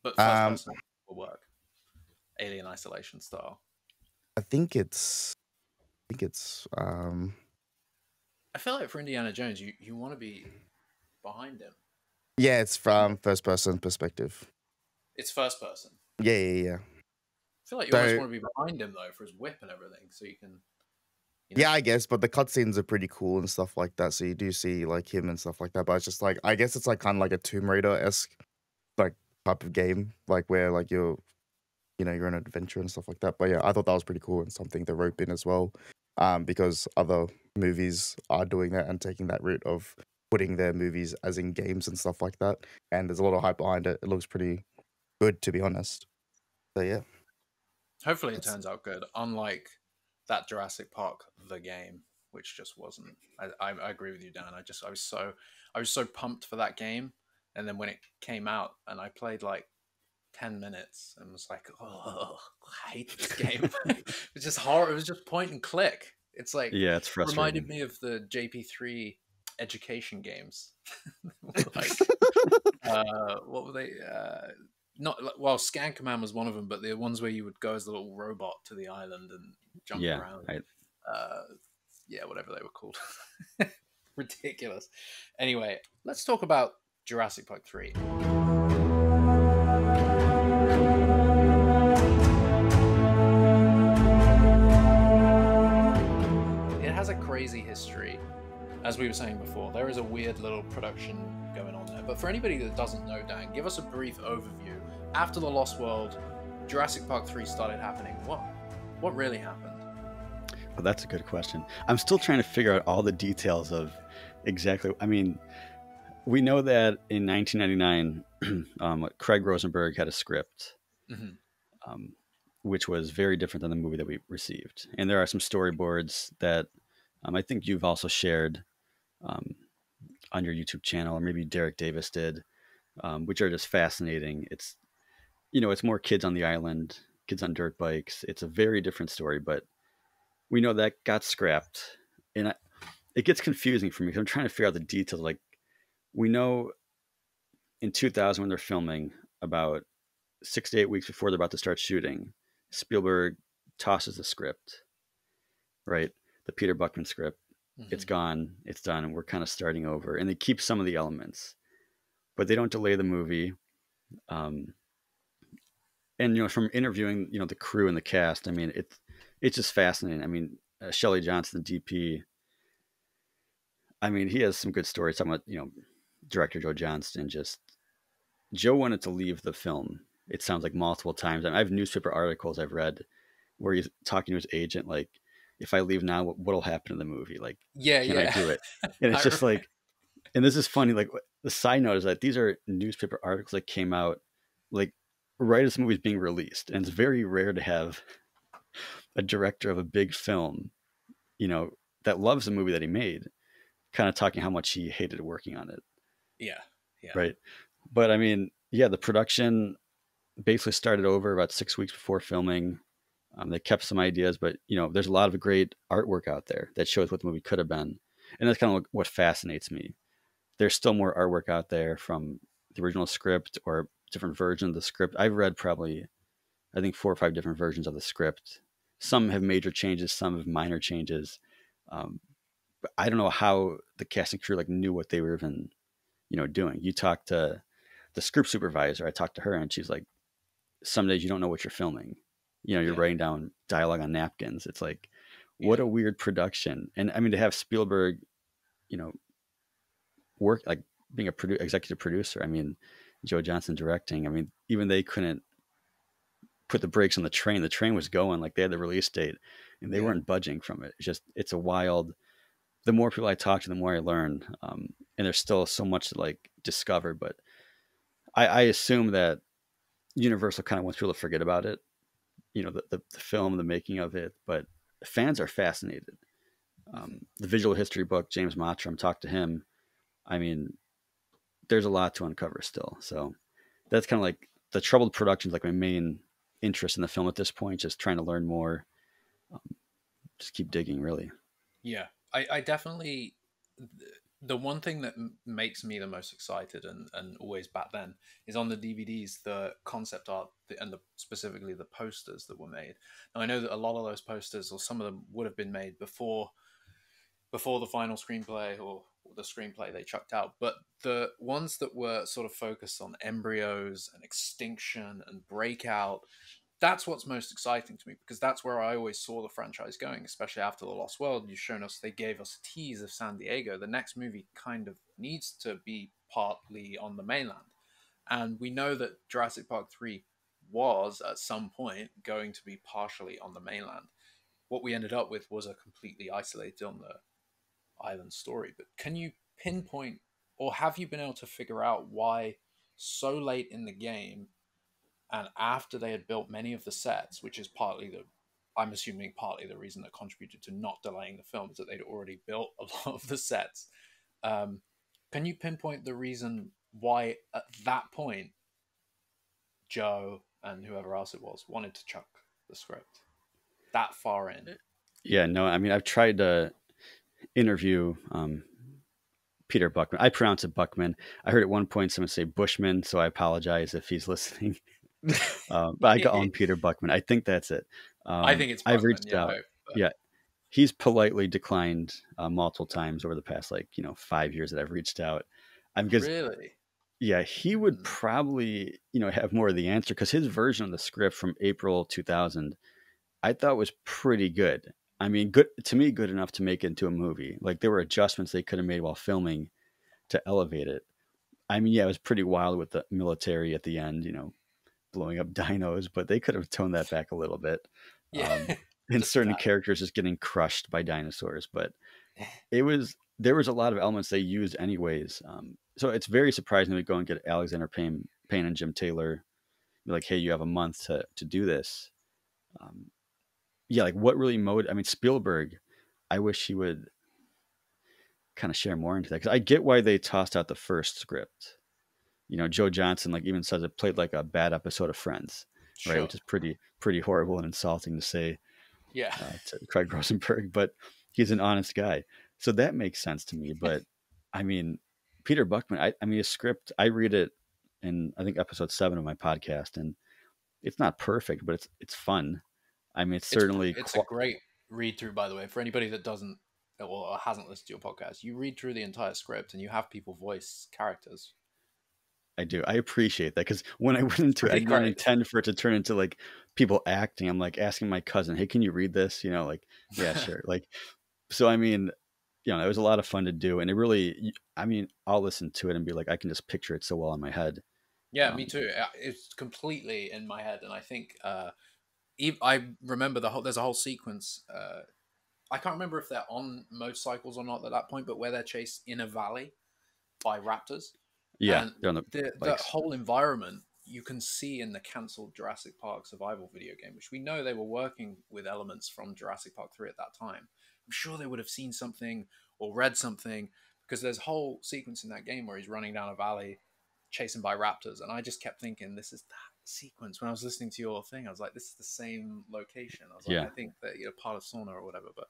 but first Um person will work. Alien Isolation style. I think it's I feel like for Indiana Jones, you want to be behind him. yeah, it's from first person perspective. It's first person. Yeah. I feel like you almost So want to be behind him though for his whip and everything, so you can. yeah, I guess, but the cutscenes are pretty cool and stuff like that. So you do see like him and stuff like that. But it's just like I guess it's like kind of like a Tomb Raider-esque like type of game, like where like you're an adventure and stuff like that. But yeah, I thought that was pretty cool and something to rope in as well, because other movies are doing that and taking that route of putting their movies as in games and stuff like that. And there's a lot of hype behind it. It looks pretty good, to be honest. So yeah, Hopefully, it that's turns out good. Unlike that Jurassic Park the game, which just wasn't. I agree with you, Dan. I was so pumped for that game, and then when it came out, and I played like 10 minutes, and was like, oh, I hate this game. It's just horror. It was just point and click. It's like Yeah, it's reminded frustrating. me of the JP3 education games. Like, what were they? Not well, Scan Command was one of them, but the ones where you would go as a little robot to the island and jump Yeah, around. I, Yeah, whatever they were called. Ridiculous. Anyway, let's talk about Jurassic Park 3. It has a crazy history. As we were saying before, there is a weird little production going on there. But for anybody that doesn't know, Dan, give us a brief overview. After The Lost World, Jurassic Park 3 started happening. What really happened? well, that's a good question. I'm still trying to figure out all the details of exactly. I mean, we know that in 1999, Craig Rosenberg had a script, Mm-hmm. um, which was very different than the movie that we received. And there are some storyboards that I think you've also shared um, on your YouTube channel, or maybe Derek Davis did, which are just fascinating. It's more kids on the island, kids on dirt bikes. It's a very different story, but we know that got scrapped, and it gets confusing for me because I'm trying to figure out the details. Like we know in 2000 when they're filming, about 6 to 8 weeks before they're about to start shooting, Spielberg tosses the script, right? The Peter Buckman script. Mm-hmm. It's gone, it's done, and we're kind of starting over. And they keep some of the elements, but they don't delay the movie. And from interviewing, the crew and the cast, I mean, it's just fascinating. I mean, Shelley Johnson, the DP. I mean, he has some good stories. Talking about director Joe Johnston. Just Joe wanted to leave the film. It sounds like multiple times. I have newspaper articles I've read where he's talking to his agent, like, if I leave now, what'll happen to the movie? Like, can I do it? And it's just like, and this is funny. Like, the side note is that these are newspaper articles that came out like right as the movie's being released. And it's very rare to have a director of a big film, you know, that loves the movie that he made, kind of talking how much he hated working on it. Yeah, yeah, Right. But I mean, yeah, the production basically started over about 6 weeks before filming. They kept some ideas, but you know, there's a lot of great artwork out there that shows what the movie could have been, and that's kind of what fascinates me. There's still more artwork out there from the original script or different versions of the script. I've read probably, I think, 4 or 5 different versions of the script. Some have major changes, some have minor changes. Um, but I don't know how the casting crew like knew what they were even, you know, doing. You talk to the script supervisor. I talked to her, and she's like, "Some days you don't know what you're filming. You know, you're yeah, writing down dialogue on napkins." It's like, what yeah, a weird production. And I mean, to have Spielberg, you know, work like being a executive producer. I mean, Joe Johnston directing. I mean, even they couldn't put the brakes on the train. The train was going, like they had the release date, and they yeah, weren't budging from it. It's just, it's a wild. The more people I talk to, the more I learn. And there's still so much to like discover. But I assume that Universal kind of wants people to forget about it. You know, the film, the making of it, but fans are fascinated. mhm, The visual history book, James Mottram, talked to him. I mean, there's a lot to uncover still. So that's kind of like the troubled productions, like my main interest in the film at this point, just trying to learn more, um, just keep digging really. yeah. I definitely the one thing that makes me the most excited and always back then is on the DVDs the concept art and specifically the posters that were made. Now I know that a lot of those posters or some of them would have been made before the final screenplay or the screenplay they chucked out. But the ones that were sort of focused on embryos and extinction and breakout, that's what's most exciting to me because that's where I always saw the franchise going, especially after The Lost World. You've shown us, they gave us a tease of San Diego. The next movie kind of needs to be partly on the mainland. And we know that Jurassic Park 3 was at some point going to be partially on the mainland. What we ended up with was a completely isolated on the island story. But can you pinpoint, or have you been able to figure out why so late in the game and after they had built many of the sets, which is partly the, I'm assuming partly the reason that contributed to not delaying the film is that they'd already built a lot of the sets. Um, can you pinpoint the reason why at that point Joe and whoever else it was wanted to chuck the script that far in? Yeah, no, I mean, I've tried to interview Peter Buckman. I pronounce it Buckman. I heard at one point someone say Bushman, so I apologize if he's listening. But I call him Peter Buckman. I think that's it. I think it's I've Buckman. reached Yeah, I out. hope. But Yeah, he's politely declined multiple times over the past, like, you know, 5 years that I've reached out. I'm because really? yeah, he would Mm, probably, you know, have more of the answer because his version of the script from April 2000, I thought was pretty good. I mean, good to me, good enough to make it into a movie. Like there were adjustments they could have made while filming to elevate it. I mean, yeah, it was pretty wild with the military at the end, you know, blowing up dinos, but they could have toned that back a little bit. yeah, Um, and just a certain tad. characters just getting crushed by dinosaurs, but there was a lot of elements they used anyways. So it's very surprising to go and get Alexander Payne and Jim Taylor, be like, hey, you have a month to do this. Um, yeah, like what really I mean, Spielberg, I wish he would kind of share more into that because I get why they tossed out the first script. You know, Joe Johnston like even says it played like a bad episode of Friends, right? Sure. Which is pretty horrible and insulting to say Yeah. to Craig Rosenberg, but he's an honest guy, so that makes sense to me. But I mean, Peter Buckman, I mean, his script, I read it in I think episode 7 of my podcast, and it's not perfect, but it's fun. I mean, it's certainly It's a great read through, by the way, for anybody that doesn't or hasn't listened to your podcast. You read through the entire script and you have people voice characters. I do. I appreciate that because when I went It's into it, I pretty didn't great. intend for it to turn into like people acting. I'm like asking my cousin, "Hey, can you read this?" You know, like, yeah, sure. Like, so I mean, you know, it was a lot of fun to do, and it really, I mean, I'll listen to it and be like, I can just picture it so well in my head. Yeah, me Um, too. It's completely in my head, and I think I remember there's a whole sequence. I can't remember if they're on motorcycles or not at that point, but where they're chased in a valley by raptors, yeah, and they're on the the bikes. whole environment you can see in the cancelled Jurassic Park survival video game, which we know they were working with elements from Jurassic Park 3 at that time. I'm sure they would have seen something or read something, because there's a whole sequence in that game where he's running down a valley chasing by raptors, and I just kept thinking, this is that sequence. When I was listening to your thing, I was like, this is the same location. I was like, Yeah. I think that you're part of Sorna or whatever. But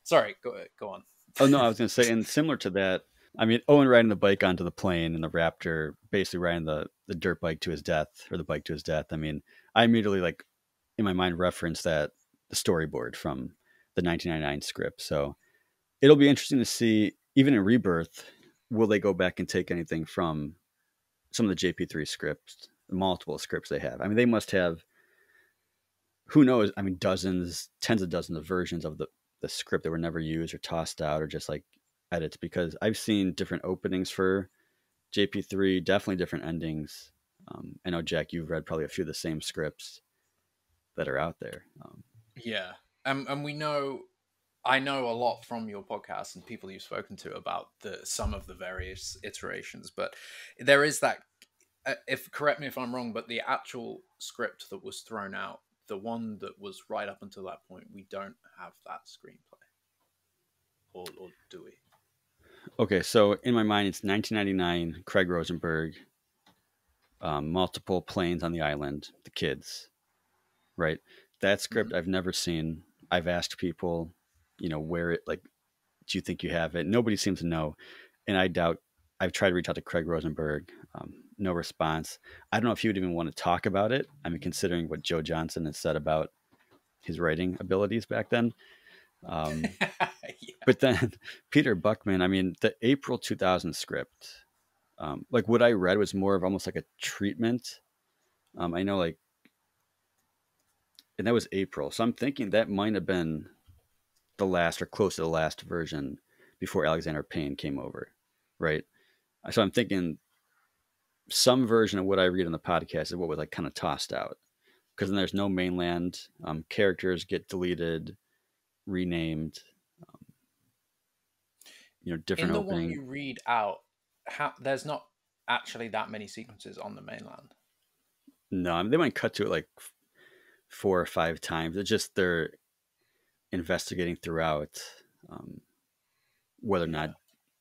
sorry, go on. Oh no, I was going to say, and similar to that, I mean, Owen riding the bike onto the plane and the raptor basically riding the dirt bike to his death, or the bike to his death. I mean, I immediately, like, in my mind, referenced that the storyboard from the 1999 script. So it'll be interesting to see, even in Rebirth, will they go back and take anything from some of the JP3 scripts, the multiple scripts they have? I mean, they must have, who knows? I mean, dozens, tens of dozens of versions of the script that were never used or tossed out or just like edits, because I've seen different openings for JP3, definitely different endings. I know, Jack, you've read probably a few of the same scripts that are out there. Yeah. And we know, I know a lot from your podcast and people you've spoken to about some of the various iterations, but there is that, if correct me if I'm wrong, but the actual script that was thrown out, the one that was right up until that point, we don't have that screenplay, or do we? Okay, so in my mind, it's 1999, Craig Rosenberg, multiple planes on the island, the kids, right? That script I've never seen. I've asked people, where it, like, do you think you have it? Nobody seems to know. And I doubt, I've tried to reach out to Craig Rosenberg, no response. I don't know if he would even want to talk about it. I mean, considering what Joe Johnston has said about his writing abilities back then. Yeah. But then Peter Buckman, I mean, the April 2000 script, like what I read was more of almost like a treatment. I know, like, and that was April. So I'm thinking that might have been the last, or close to the last version before Alexander Payne came over, right? So I'm thinking some version of what I read on the podcast is what was like kind of tossed out, because then there's no mainland. Characters get deleted, renamed. Different In the opening. one you read out, there's not actually that many sequences on the mainland. No, I mean, they might cut to it like 4 or 5 times. It's just they're investigating throughout, whether or not,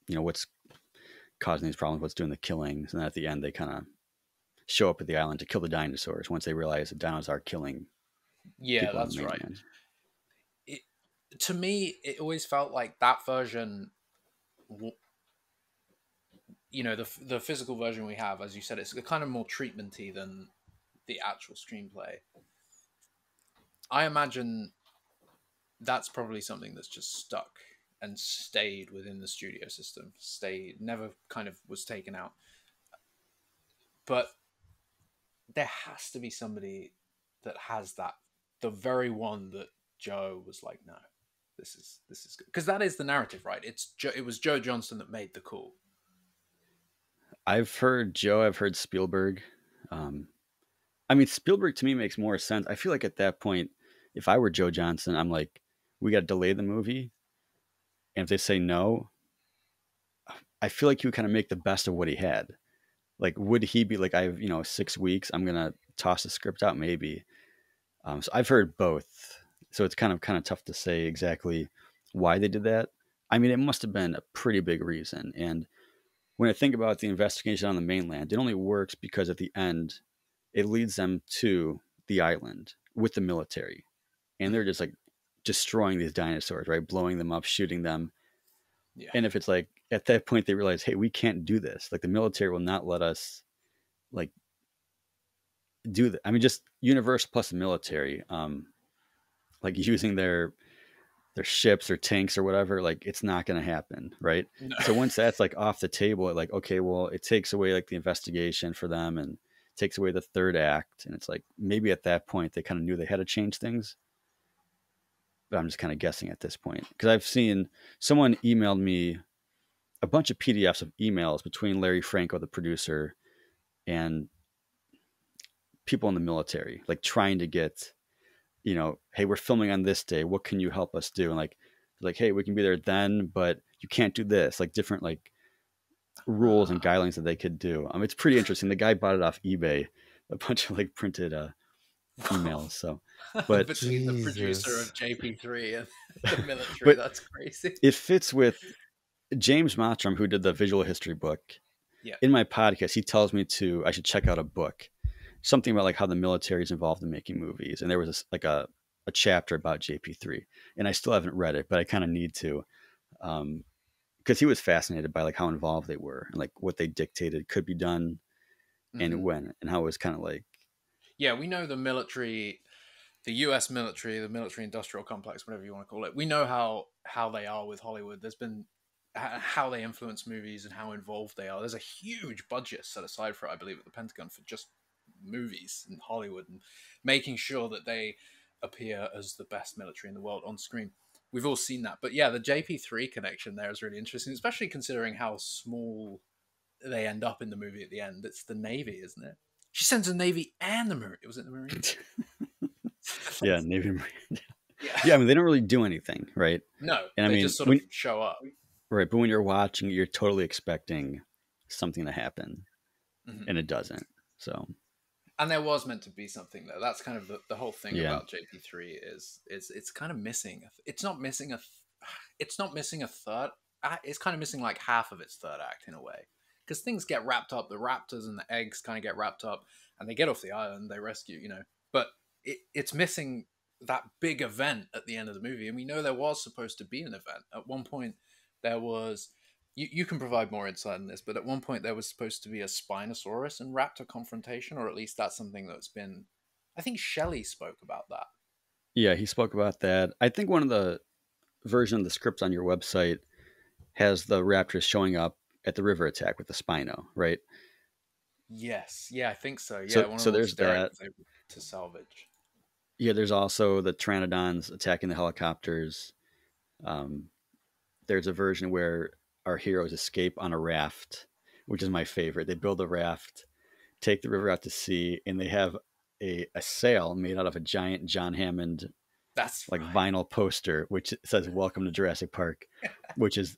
what's causing these problems, what's doing the killings. And then at the end, they kind of show up at the island to kill the dinosaurs once they realize the dinosaurs are killing. Yeah, that's right. To me, it always felt like that version, the physical version we have, as you said, it's kind of more treatmenty than the actual screenplay. I imagine that's probably something that's just stuck and stayed within the studio system, never kind of was taken out. But there has to be somebody that has that, the very one that Joe was like, no, this is good, because that is the narrative, right? It was Joe Johnston that made the call. I've heard Joe, I've heard Spielberg. I mean, Spielberg to me makes more sense. I feel like at that point, if I were Joe Johnston, I'm like, we got to delay the movie. And if they say no, I feel like he would kind of make the best of what he had. Like, would he be like, I have, 6 weeks, I'm going to toss the script out? Maybe. So I've heard both. So it's kind of tough to say exactly why they did that. I mean, it must have been a pretty big reason. And when I think about the investigation on the mainland, it only works because at the end, it leads them to the island with the military. And they're just like destroying these dinosaurs, right? Blowing them up, shooting them. Yeah. And if it's like, at that point, they realize, hey, we can't do this. Like, the military will not let us, like, do that. I mean, just Universal plus the military, like using their ships or tanks or whatever, like, it's not going to happen, right? No. So once that's like off the table, like, okay, well, it takes away like the investigation for them and takes away the third act. And it's like, maybe at that point they kind of knew they had to change things. But I'm just kind of guessing at this point, because I've seen someone emailed me a bunch of PDFs of emails between Larry Franco, the producer, and people in the military, like trying to get, hey, we're filming on this day. What can you help us do? And like, hey, we can be there then, but you can't do this. Like, different like rules and guidelines that they could do. It's pretty interesting. The guy bought it off eBay, a bunch of like printed emails. So, but Between the producer Jesus. of JP3 and the military, but that's crazy. it fits with James Mottram, who did the visual history book. Yeah. In my podcast, he tells me I should check out a book, something about like how the military is involved in making movies. And there was a chapter about JP3, and I still haven't read it, but I kind of need to, because he was fascinated by like how involved they were and like what they dictated could be done and when, and how it was kind of like, yeah, we know the military, the US military, the military industrial complex, whatever you want to call it. We know how they are with Hollywood. There's been how they influence movies and how involved they are. There's a huge budget set aside for it, I believe, at the Pentagon for just movies in Hollywood and making sure that they appear as the best military in the world on screen. We've all seen that. But yeah, the JP3 connection there is really interesting, especially considering how small they end up in the movie at the end. It's the Navy, isn't it? She sends the Navy and the Marine. Was it the Marines? yeah, Navy Marine. Yeah. Yeah, I mean, they don't really do anything, right? No, and I they mean, just sort of show up. Right, but when you're watching, you're totally expecting something to happen, and it doesn't. So, and there was meant to be something there. That's kind of the whole thing Yeah. about JP3 is it's kind of missing. It's not missing a third. It's kind of missing like half of its third act in a way, because things get wrapped up. The raptors and the eggs kind of get wrapped up, and they get off the island. They rescue, but it's missing that big event at the end of the movie. And we know there was supposed to be an event at one point. There was. You can provide more insight in this, but at one point there was supposed to be a Spinosaurus and raptor confrontation, or at least that's something that's been. I think Shelley spoke about that. yeah, he spoke about that. I think one of the version of the script on your website has the raptors showing up at the river attack with the Spino, right? Yes, yeah, I think so. Yeah, So, one of so the there's that. was able to salvage. Yeah, there's also the Pteranodons attacking the helicopters. There's a version where our heroes escape on a raft, which is my favorite. They build a raft, take the river out to sea, and they have a sail made out of a giant John Hammond That's like right. vinyl poster, which says "Welcome to Jurassic Park," which is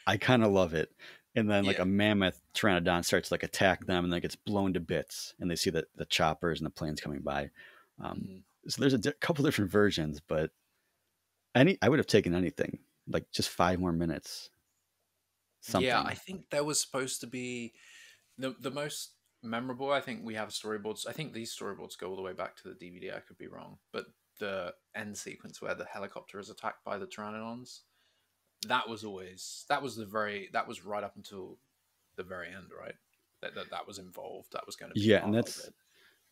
I kind of love it. And then like Yeah. a mammoth pteranodon starts to like attack them, and then gets blown to bits, and they see the choppers and the planes coming by. So there's a couple different versions, but I would have taken anything, like just 5 more minutes. Something. Yeah, I think there was supposed to be the most memorable. I think we have storyboards. I think these storyboards go all the way back to the DVD. I could be wrong, but the end sequence where the helicopter is attacked by the pteranodons, that was right up until the very end, right? That was involved. That was going to be Yeah, part and of that's it.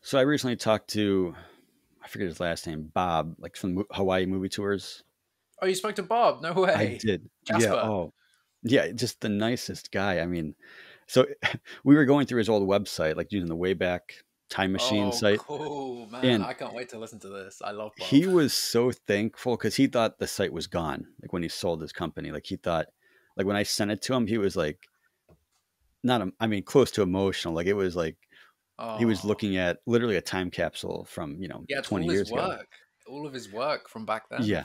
so. I recently talked to, I forget his last name, Bob, like from Hawaii movie tours. Oh, you spoke to Bob? No way. I did. Jasper. Yeah. Oh, yeah. Just the nicest guy. I mean, so we were going through his old website, like using the Wayback Time Machine site. Cool, man. And I can't wait to listen to this. I love Bob. he was so thankful because he thought the site was gone. Like when he sold his company, like he thought, like when I sent it to him, he was like, I mean, close to emotional. Like it was like, he was looking at literally a time capsule from, yeah, it's 20 all years his ago. work. All of his work from back then. Yeah.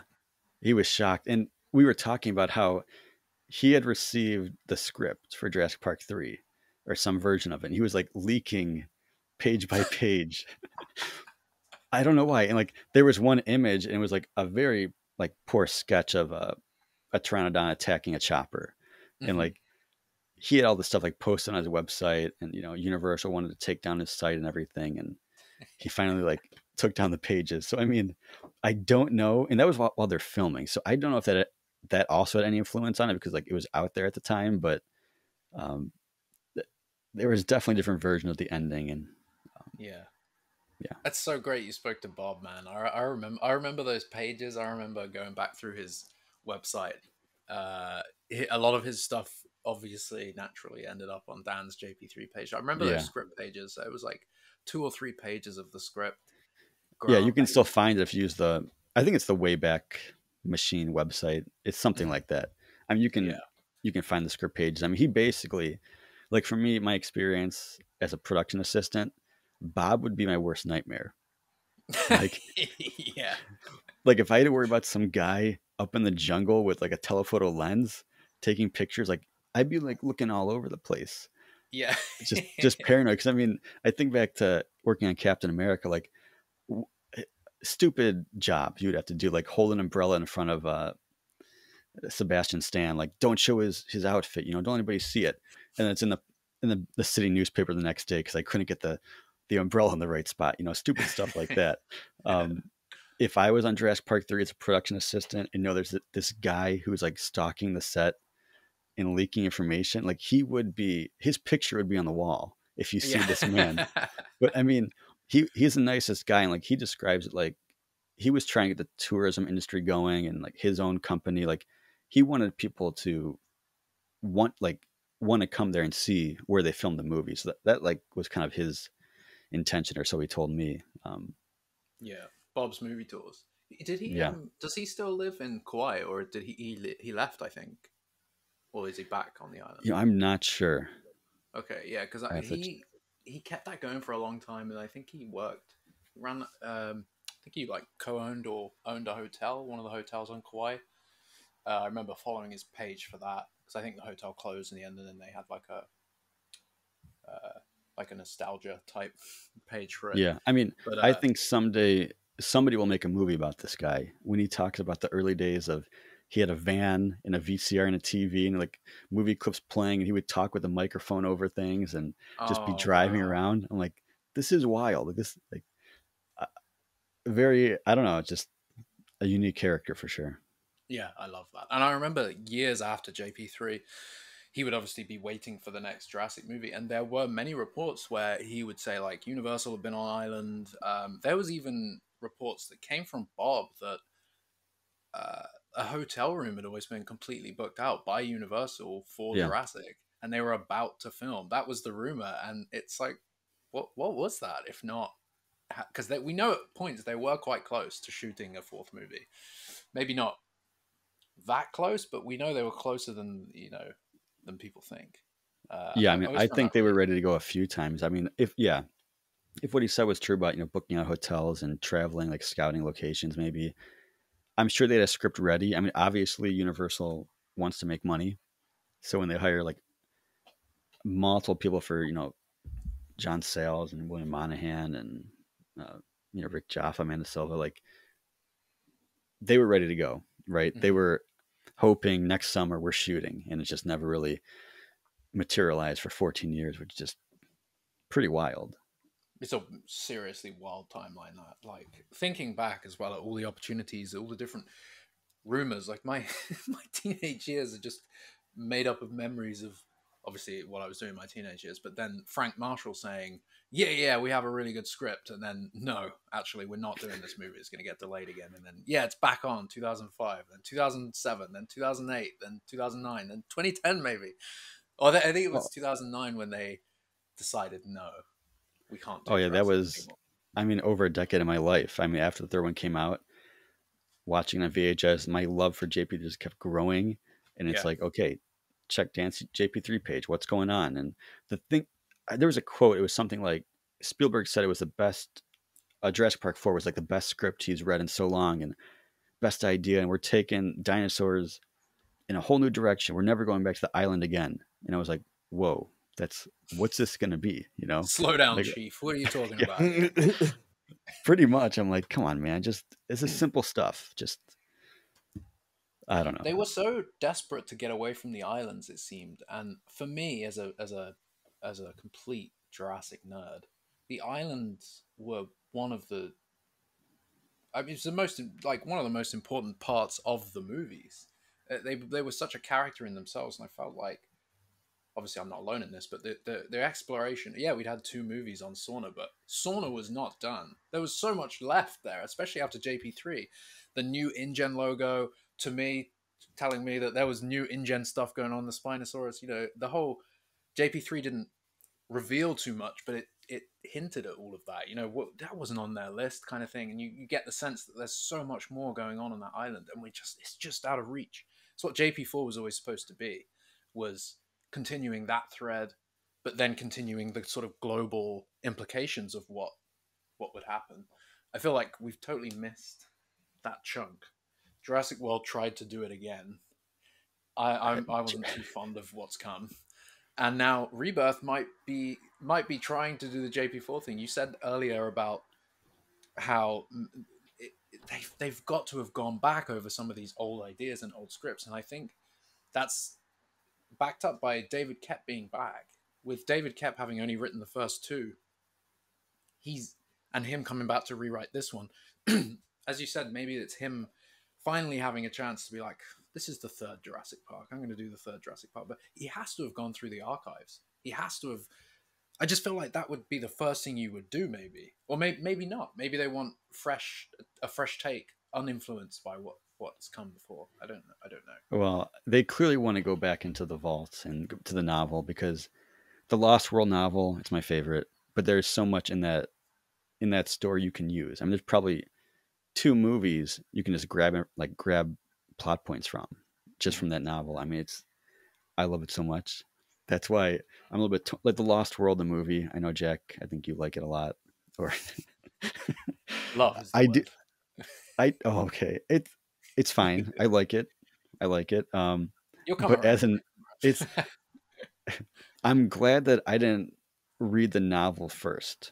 He was shocked. And we were talking about how he had received the script for Jurassic Park 3 or some version of it. And he was like leaking page by page. I don't know why. And like there was one image and it was like a very like poor sketch of a pteranodon attacking a chopper. And like he had all this stuff like posted on his website, and Universal wanted to take down his site and everything. And he finally like took down the pages. So I mean, I don't know. And that was while they're filming. So I don't know if that also had any influence on it, because like it was out there at the time, but there was definitely a different version of the ending. And yeah, yeah, that's so great. You spoke to Bob, man. I remember those pages. I remember going back through his website. A lot of his stuff obviously naturally ended up on Dan's JP3 page. I remember those script pages. It was like 2 or 3 pages of the script. Yeah, you can still find it if you use I think it's the Wayback Machine website. It's something like that. I mean, you can find the script pages. I mean, he basically, like for me, my experience as a production assistant, Bob would be my worst nightmare. Like, yeah, like if I had to worry about some guy up in the jungle with like a telephoto lens taking pictures, like I'd be like looking all over the place. Yeah. Just paranoid. Because I mean, I think back to working on Captain America, like w- stupid job you'd have to do, like hold an umbrella in front of Sebastian Stan, like don't show his outfit, don't let anybody see it, and it's in the city newspaper the next day because I couldn't get the umbrella in the right spot, stupid stuff like that. Um, if I was on Jurassic Park 3 as a production assistant and there's this guy who's like stalking the set and leaking information, like his picture would be on the wall if you see Yeah. this man. But I mean, he's the nicest guy, and like he describes it like he was trying to get the tourism industry going and like his own company. Like he wanted people to want to come there and see where they filmed the movie. So that like was kind of his intention, or so he told me. Yeah, Bob's movie tours. Did he? Yeah, Does he still live in Kauai, or did he left? I think, or is he back on the island? I'm not sure. Okay, yeah, because I have to. he kept that going for a long time, and I think he ran. I think he like co-owned or owned a hotel, one of the hotels on Kauai. I remember following his page for that because I think the hotel closed in the end, and then they had like a nostalgia type page for it. Yeah, I mean, But I think someday somebody will make a movie about this guy when he talks about the early days of he had a van and a VCR and a TV and like movie clips playing, and he would talk with a microphone over things and just be oh driving wow, around. I'm like, this is wild. Like this, like uh, very, I don't know, just a unique character for sure. yeah, I love that. And I remember years after JP3, he would obviously be waiting for the next Jurassic movie, and there were many reports where he would say like Universal had been on island. There was even reports that came from Bob that a hotel room had always been completely booked out by Universal for Yeah, Jurassic, and they were about to film. That was the rumor, and it's like, what was that? If not, because we know at points they were quite close to shooting a fourth movie. Maybe not that close, but we know they were closer than than people think. yeah. I I mean, always I found that think they were really. ready to go a few times. I mean, if what he said was true about booking out hotels and traveling, like scouting locations, maybe I'm sure they had a script ready. I mean, obviously Universal wants to make money, so when they hire like multiple people for John Sayles and William Monahan and uh, Rick Jaffa, Amanda Silva, like they were ready to go, right? They Mhm. were hoping next summer we're shooting, and it just never really materialized for 14 years, which is just pretty wild. It's a seriously wild timeline. That, like, thinking back as well at all the opportunities, all the different rumors. Like my my teenage years are just made up of memories of obviously what I was doing in my teenage years, but then Frank Marshall saying, yeah, we have a really good script," and then no, actually, we're not doing this movie. It's going to get delayed again, and then yeah, it's back on 2005, then 2007, then 2008, then 2009, then 2010 maybe. Or I think it was Well, 2009 when they decided no, we can't oh do yeah, that Jurassic was, anymore. I mean, over a decade of my life. I mean, after the third one came out, watching on VHS, my love for JP just kept growing. And it's Yeah. like, okay, check Dan's JP3 page. What's going on? And the thing, there was a quote. It was something like Spielberg said it was the best. Jurassic Park 4 was like the best script he's read in so long and best idea. And we're taking dinosaurs in a whole new direction. We're never going back to the island again. And I was like, whoa, what's this going to be? Slow down, Like, Chief. What are you talking yeah, about here? pretty much. I'm like, come on, man. Just, this is simple stuff. Just, I don't know. They were so desperate to get away from the islands, it seemed. And for me, as a complete Jurassic nerd, the islands were one of the. I mean, it's the most like one of the most important parts of the movies. They were such a character in themselves, and I felt like obviously I'm not alone in this, but the exploration. Yeah, we'd had two movies on Sorna, but Sorna was not done. There was so much left there, especially after JP3. The new InGen logo, to me, telling me that there was new InGen stuff going on. The Spinosaurus, the whole JP3 didn't reveal too much, but it hinted at all of that. That wasn't on their list, kind of thing, and you get the sense that there's so much more going on that island, and it's just out of reach. It's what JP4 was always supposed to be, was continuing that thread, but then continuing the sort of global implications of what would happen. I feel like we've totally missed that chunk. Jurassic World tried to do it again. I wasn't too fond of what's come. And now Rebirth might be trying to do the JP4 thing. You said earlier about how they've got to have gone back over some of these old ideas and old scripts, and I think that's backed up by David Koepp being back. With David Koepp having only written the first two, and him coming back to rewrite this one. As you said, maybe it's him finally having a chance to be like, this is the third Jurassic Park. I'm going to do the third Jurassic Park. But he has to have gone through the archives. He has to have. I just feel like that would be the first thing you would do, maybe. Or maybe not. Maybe they want a fresh take, uninfluenced by what's come before. I don't know. Well, they clearly want to go back into the vaults and to the novel, because the Lost World novel, it's my favorite, but there's so much in that story you can use. I mean, there's probably 2 movies you can just grab plot points from, just from that novel. I mean, I love it so much. That's why I'm a little bit like the Lost World, the movie. I know, Jack, I think you like it a lot. Or Love is the I word. do. Oh, okay. It's fine. I like it. You'll come but around. I'm glad that I didn't read the novel first.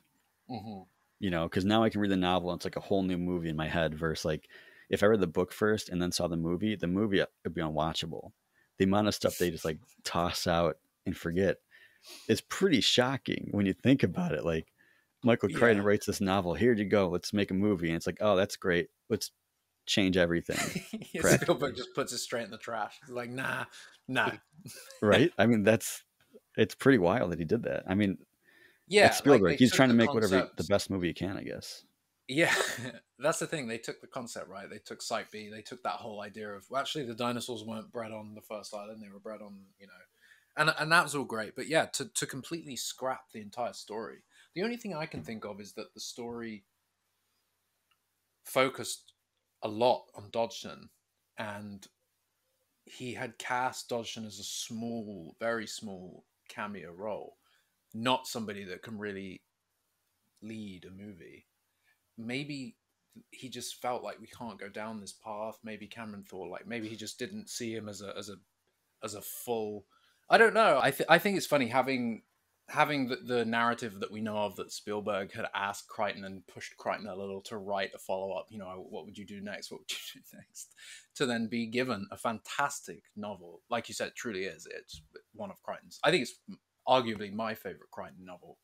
Mm-hmm. You know, because now I can read the novel and it's like a whole new movie in my head, versus like if I read the book first and then saw the movie would be unwatchable. The amount of stuff they just like toss out and forget is pretty shocking when you think about it. Like, Michael Crichton writes this novel, here you go, let's make a movie, and it's like, oh, that's great, let's change everything. Spielberg just puts it straight in the trash. It's like, nah. Right? I mean, it's pretty wild that he did that. I mean, yeah, it's Spielberg. Like he's trying to make concept, the best movie he can, I guess. Yeah, that's the thing. They took the concept right. They took Site B. They took that whole idea of, well, actually, the dinosaurs weren't bred on the first island. They were bred on, and that was all great. But yeah, to completely scrap the entire story. The only thing I can think of is that the story focused a lot on Dodgson, and he had cast Dodgson as a small, very small cameo role, not somebody that can really lead a movie. Maybe he just felt like we can't go down this path. Maybe Cameron thought like maybe he just didn't see him as a full. I don't know. I think it's funny having the narrative that we know of, that Spielberg had asked Crichton and pushed Crichton a little to write a follow up. What would you do next? What would you do next? To then be given a fantastic novel, like you said, it truly is. It's one of Crichton's. I think it's arguably my favorite Crichton novel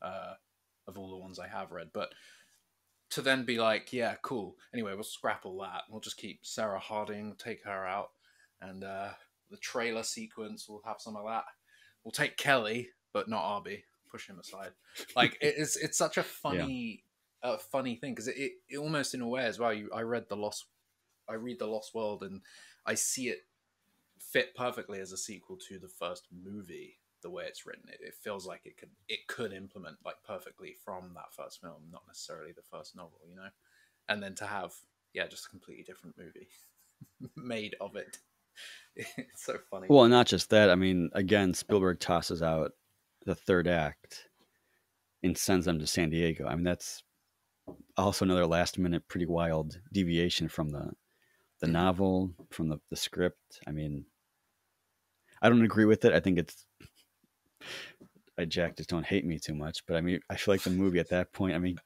of all the ones I have read, but. To then be like, yeah, cool. Anyway, we'll scrap all that. We'll just keep Sarah Harding, take her out, and the trailer sequence, we'll have some of that. We'll take Kelly, but not Arby. Push him aside. Like it's such a funny, funny thing, because it almost in a way as well. I read the Lost World, and I see it fit perfectly as a sequel to the first movie. The way it's written, it feels like it could implement like perfectly from that first film, not necessarily the first novel, and then to have just a completely different movie made of it. It's so funny. Well, not just that. I mean, again, Spielberg tosses out the third act and sends them to San Diego. I mean, that's also another last minute, pretty wild deviation from the novel, from the script. I mean, I don't agree with it. I think it's. Jack, just don't hate me too much, but I mean, I feel like the movie at that point, I mean,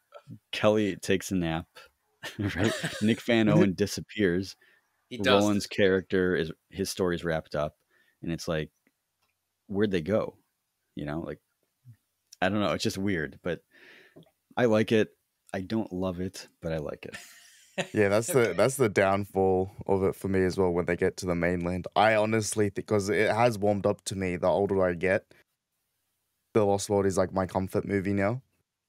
Kelly takes a nap, right? Nick Van Owen disappears. Roland's character his story's wrapped up, and it's like, where'd they go? Like, I don't know. It's just weird, but I like it. I don't love it, but I like it. Yeah, that's the downfall of it for me as well. When they get to the mainland, I honestly think, because it has warmed up to me the older I get, The Lost World is like my comfort movie now.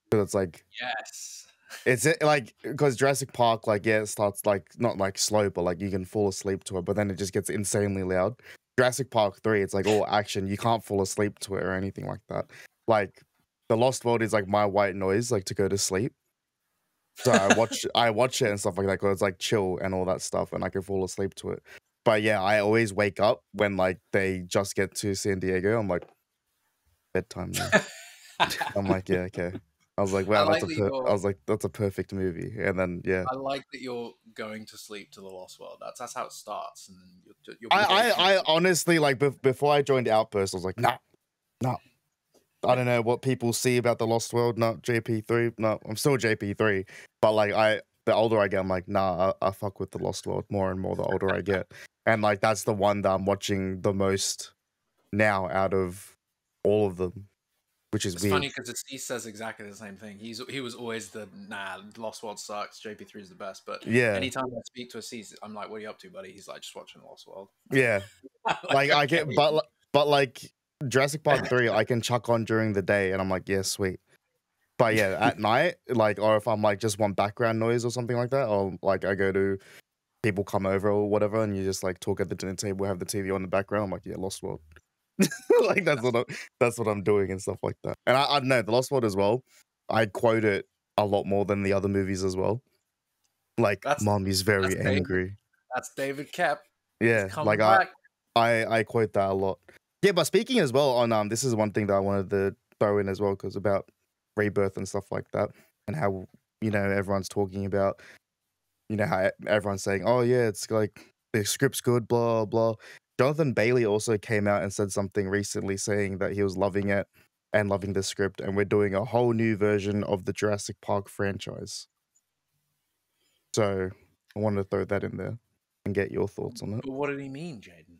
Because it's like, yes, it's like, because Jurassic Park, like, yeah, it starts like not like slow, but like you can fall asleep to it, but then it just gets insanely loud. Jurassic Park 3, it's like all action. You can't fall asleep to it or anything like that. Like, The Lost World is like my white noise, like to go to sleep. So I watch it and stuff like that, because it's like chill and all that stuff, and I can fall asleep to it. But yeah, I always wake up when like they just get to San Diego. I'm like, bedtime now. I'm like, yeah, okay. I was like, wow, that's a perfect movie. And then yeah, I like that you're going to sleep to The Lost World. That's how it starts. And then I honestly, like, before I joined Outpost, I was like, nah, No, I don't know what people see about the Lost World. Not JP3. No, I'm still JP3. But like the older I get, I'm like, nah, I fuck with the Lost World more and more the older I get. And like that's the one that I'm watching the most now out of all of them, which is It's weird. funny because he says exactly the same thing. He was always the Lost World sucks. JP3 is the best. But Yeah, anytime I speak to a C, I'm like, what are you up to, buddy? He's like, just watching Lost World. yeah. Like I okay. get, but like Jurassic Park 3, I can chuck on during the day, and I'm like, yeah, sweet. But yeah, at night, like, or if I'm like just want background noise or something like that, or like I go to people come over or whatever, and you just like talk at the dinner table, have the TV on the background. I'm like, yeah, Lost World. Like that's what I'm doing and stuff like that. And I don't know the Lost World as well. I quote it a lot more than the other movies as well. Like, That's mom is very David. angry. That's David Koepp. Yeah, He's coming like back. I quote that a lot. Yeah, but speaking as well on this is one thing that I wanted to throw in as well because about Rebirth and stuff like that, and how everyone's talking about how everyone's saying, oh yeah, it's like the script's good, blah blah. Jonathan Bailey also came out and said something recently saying that he was loving it and loving the script, and we're doing a whole new version of the Jurassic Park franchise. So I wanted to throw that in there and get your thoughts on it. But what did he mean, Jaden?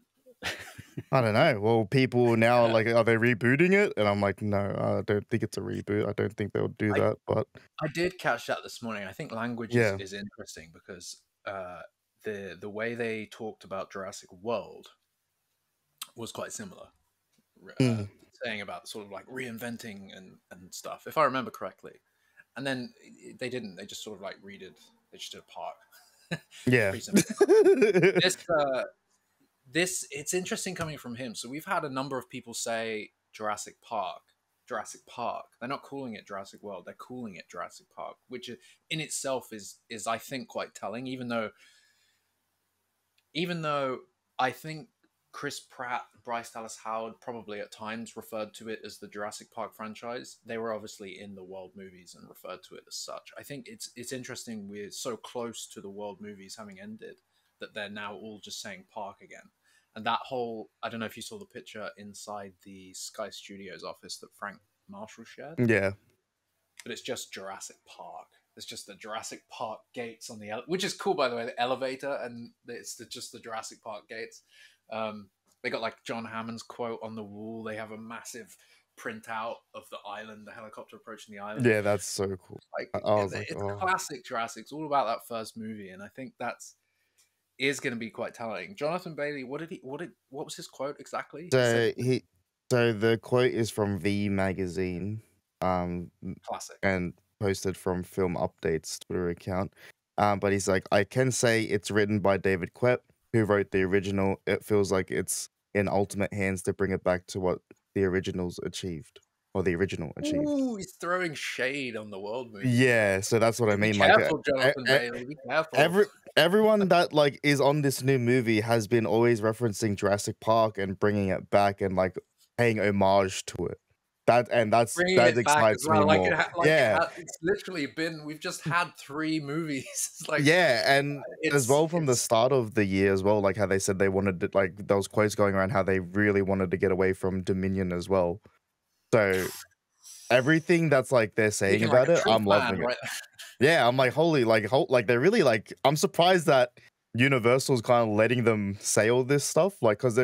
I don't know. Well, people now like, are they rebooting it? And I'm like, no, I don't think it's a reboot. I don't think they'll do that. But I did catch that this morning. I think language yeah, is interesting because the way they talked about Jurassic World was quite similar, saying about sort of like reinventing and stuff, if I remember correctly. And then they didn't. They just sort of like they just did a park. yeah. Pretty simple. This it's interesting coming from him. So we've had a number of people say Jurassic Park. They're not calling it Jurassic World. They're calling it Jurassic Park, which in itself is I think quite telling. Even though I think Chris Pratt, Bryce Dallas Howard probably at times referred to it as the Jurassic Park franchise. They were obviously in the World movies and referred to it as such. I think it's interesting we're so close to the World movies having ended that they're now all just saying Park again. And that whole, I don't know if you saw the picture inside the Sky Studios office that Frank Marshall shared. Yeah. But it's just Jurassic Park. There's just the Jurassic Park gates on which is cool, by the way, the elevator, and it's just the Jurassic Park gates. They got like John Hammond's quote on the wall. They have a massive printout of the island, the helicopter approaching the island. Yeah, that's so cool. It's classic Jurassic. It's all about that first movie, and I think is going to be quite telling. Jonathan Bailey, what was his quote exactly? So the quote is from V Magazine, classic, and posted from Film Update's Twitter account. But he's like, I can say it's written by David Koepp, who wrote the original. It feels like it's in ultimate hands to bring it back to what the originals achieved. Or the original achieved. Ooh, he's throwing shade on the World movie. Yeah, so that's what I mean. Be careful, Jonathan Bailey. Be careful. Everyone that like is on this new movie has been always referencing Jurassic Park and bringing it back and like paying homage to it. That excites me more. It's literally been, we've just had 3 movies. Like, yeah, and as well from the start of the year as well, like how they said they wanted to, like those quotes going around how they really wanted to get away from Dominion as well. So everything that's like they're saying about it, I'm loving it. Right? Yeah, I'm like, holy, like they're really like, I'm surprised that Universal's kind of letting them say all this stuff, like, because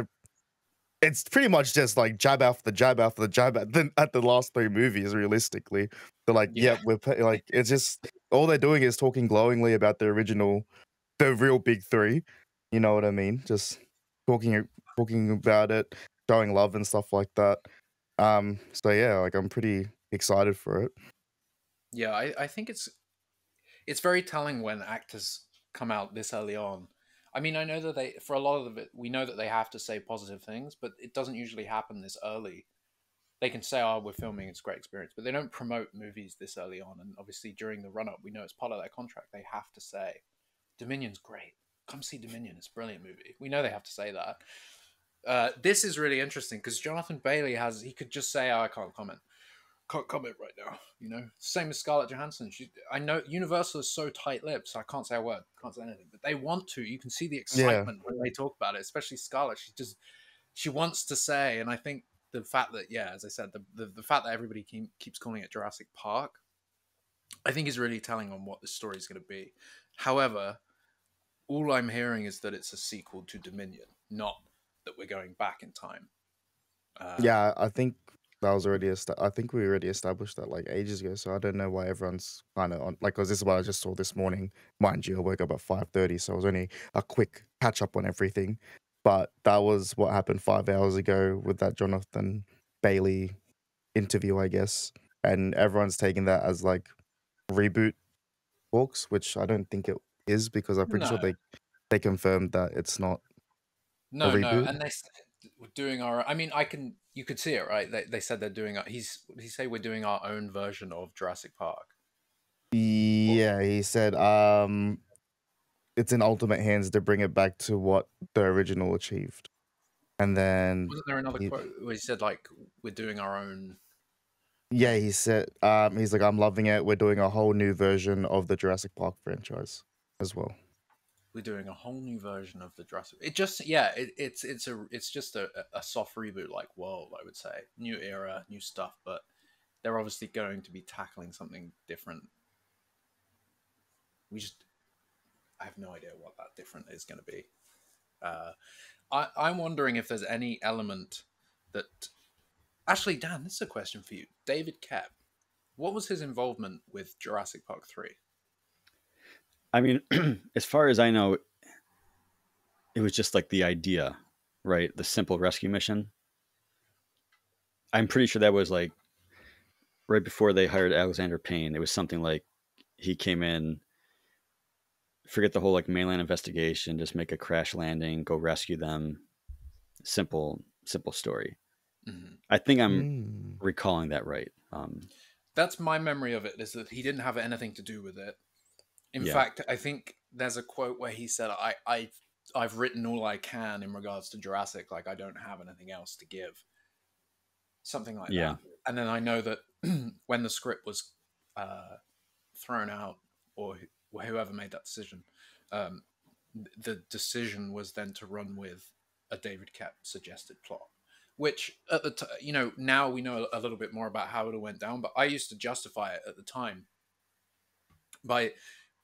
it's pretty much just like jab after jab after jab at the last 3 movies. Realistically, they're like, we're like, it's just all they're doing is talking glowingly about the real big 3. You know what I mean? Just talking about it, showing love and stuff like that. So yeah, like I'm pretty excited for it. Yeah, I think it's very telling when actors come out this early on. I mean, I know that for a lot of it, we know that they have to say positive things, but it doesn't usually happen this early. They can say, oh, we're filming, it's a great experience, but they don't promote movies this early on. And obviously during the run-up, we know it's part of their contract. They have to say, Dominion's great. Come see Dominion. It's a brilliant movie. We know they have to say that. This is really interesting because Jonathan Bailey he could just say, oh, I can't comment right now, same as Scarlett Johansson. I know Universal is so tight-lipped, so I can't say a word, can't say anything, but they want to. You can see the excitement when they talk about it, especially Scarlett. She wants to say, and I think the fact that, yeah, as I said, the fact that everybody keeps calling it Jurassic Park, I think is really telling on what the story is going to be. However, all I'm hearing is that it's a sequel to Dominion, not that we're going back in time. Yeah, I think that was already. I think we already established that like ages ago. So I don't know why everyone's kind of on like because this is what I just saw this morning. Mind you, I woke up at 5:30, so it was only a quick catch up on everything. But that was what happened 5 hours ago with that Jonathan Bailey interview, I guess, and everyone's taking that as like reboot talks, which I don't think it is because I'm pretty sure No, they confirmed that it's not a no, reboot. and they said we're doing our. I mean, you could see it, right? They said they're doing. What did he say? We're doing our own version of Jurassic Park. Or Yeah, he said it's in ultimate hands to bring it back to what the original achieved. And then wasn't there another he, quote where he said like we're doing our own? yeah, he said he's like I'm loving it. We're doing a whole new version of the Jurassic Park franchise as well. We're doing a whole new version of the Jurassic. It just yeah, it's just a soft reboot like World, I would say. New era, new stuff, but they're obviously going to be tackling something different. We just I have no idea what that different is going to be. Uh, I'm wondering if there's any element that actually, Dan, this is a question for you. David Koepp, what was his involvement with Jurassic Park 3? I mean, as far as I know, it was just like the idea, right? The simple rescue mission. I'm pretty sure that was like right before they hired Alexander Payne. It was something like he came in, forget the whole like mainland investigation, just make a crash landing, go rescue them. Simple story. Mm-hmm. I think I'm Mm. recalling that right. That's my memory of it, is that he didn't have anything to do with it. In Yeah, fact, I think there's a quote where he said, I've written all I can in regards to Jurassic, like I don't have anything else to give." Something like yeah, that. And then I know that when the script was uh, thrown out, or whoever made that decision, um, the decision was then to run with a David Koepp suggested plot, which at the now we know a little bit more about how it all went down. But I used to justify it at the time by,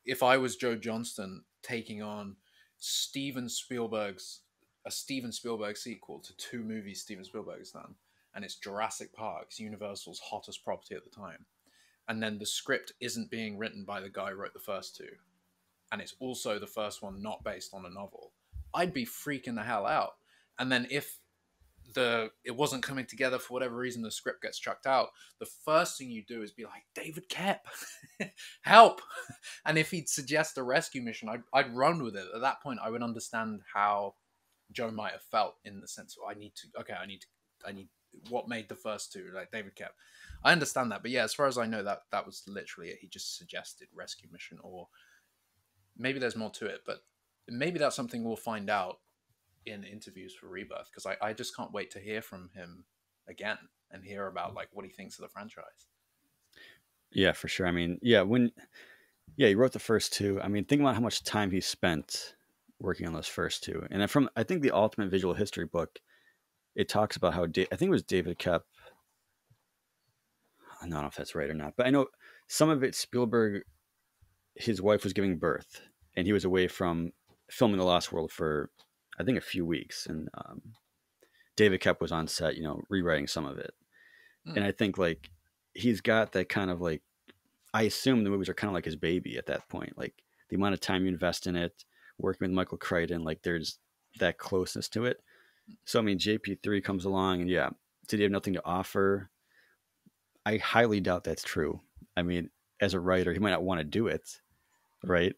if I was Joe Johnston taking on Steven Spielberg's a Steven Spielberg sequel to two movies Steven Spielberg has done, and it's Jurassic Park, it's Universal's hottest property at the time, and then the script isn't being written by the guy who wrote the first two, and it's also the first one not based on a novel, I'd be freaking the hell out. And then if it wasn't coming together for whatever reason, the script gets chucked out, the first thing you do is be like, David Koepp, help. And if he'd suggest a rescue mission, I'd run with it. At that point I would understand how Joe might have felt, in the sense of, I need what made the first two, like David Koepp. I understand that, but yeah, as far as I know, that was literally it. He just suggested rescue mission, or maybe there's more to it, but maybe that's something we'll find out in interviews for Rebirth, because I just can't wait to hear from him again and hear about like what he thinks of the franchise. yeah, for sure. I mean, he wrote the first two. I mean, think about how much time he spent working on those first two. And I think the Ultimate Visual History book, it talks about how I think it was David Koepp. I don't know if that's right or not, but I know some of it Spielberg, his wife was giving birth, and he was away from filming The Lost World for I think a few weeks, and David Koepp was on set, rewriting some of it. And I think like he's got that kind of like, I assume the movies are kind of like his baby at that point. Like the amount of time you invest in it, working with Michael Crichton, like there's that closeness to it. So I mean, JP3 comes along, and yeah, did he have nothing to offer? I highly doubt that's true. I mean, as a writer, he might not want to do it, right?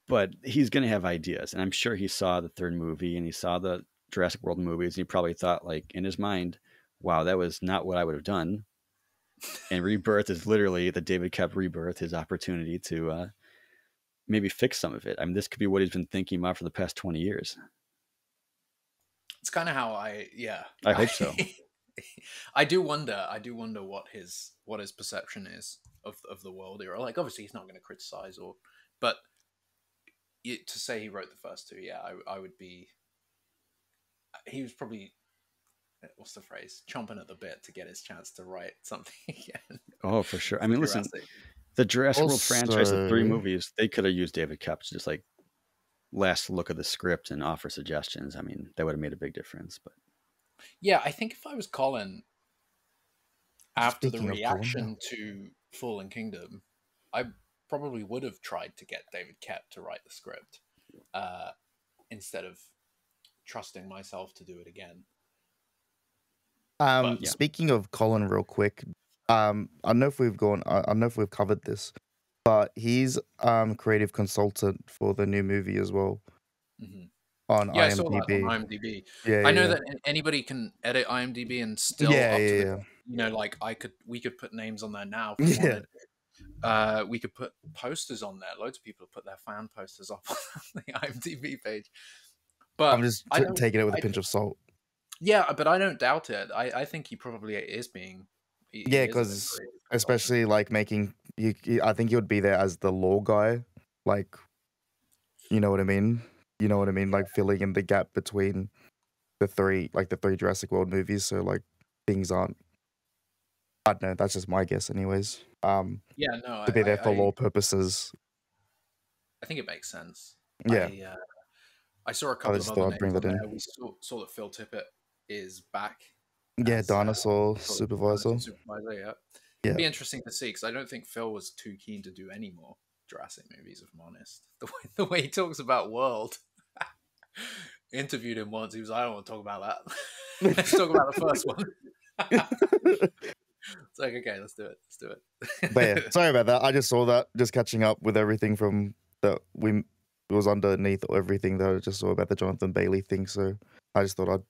But he's going to have ideas, and I'm sure he saw the third movie and he saw the Jurassic World movies, and he probably thought, like in his mind, "Wow, that was not what I would have done." And Rebirth is literally the David Koepp Rebirth, his opportunity to maybe fix some of it. I mean, this could be what he's been thinking about for the past 20 years. It's kind of how I hope so. I do wonder what his perception is of the world era. Like obviously he's not going to criticize, but to say he wrote the first two, yeah, I would be. He was probably what's the phrase? Chomping at the bit to get his chance to write something again. Oh, for sure. I for mean, listen, Jurassic. the Jurassic World franchise of 3 Also, movies, they could have used David Koepp to just like last look at the script and offer suggestions. I mean, that would have made a big difference. But Yeah, I think if I was Colin, after the speaking of Colin, reaction to Fallen Kingdom, I probably would have tried to get David Koepp to write the script instead of trusting myself to do it again. But yeah. speaking of Colin, real quick, I don't know if we've gone. I don't know if we've covered this, but he's creative consultant for the new movie as well mhm. on Yeah, I saw that on IMDb. IMDb. Yeah, I know yeah, that anybody can edit IMDb and still yeah, up to the yeah, like we could put names on there now if we yeah. wanted. We could put posters on there. Loads of people put their fan posters up on the IMDb page. I'm But just I don't. taking it with a I, pinch of salt. yeah, but I don't doubt it. I think he probably is being. He Yeah, is a bit because creative consultant. especially like making I think he would be there as the law guy, like you know what I mean. You know what I mean, like filling in the gap between the three Jurassic World movies. So like things aren't. I don't know. That's just my guess, anyways. Yeah, no, To be there for law purposes. I think it makes sense. Yeah, I saw a I couple of just other thought I'd bring names on that in. there. We saw that Phil Tippett is back Yeah, as dinosaur sort of supervisor. dinosaur supervisor. Yeah, Yeah, be interesting to see because I don't think Phil was too keen to do any more Jurassic movies. If I'm honest, the way he talks about World. Interviewed him once. He was like, I don't want to talk about that. Let's talk about the first one. It's like, okay, let's do it. Let's do but yeah, it. sorry about that. I just saw that, just catching up with everything from that we it was underneath everything that I just saw about the Jonathan Bailey thing. So I just thought I'd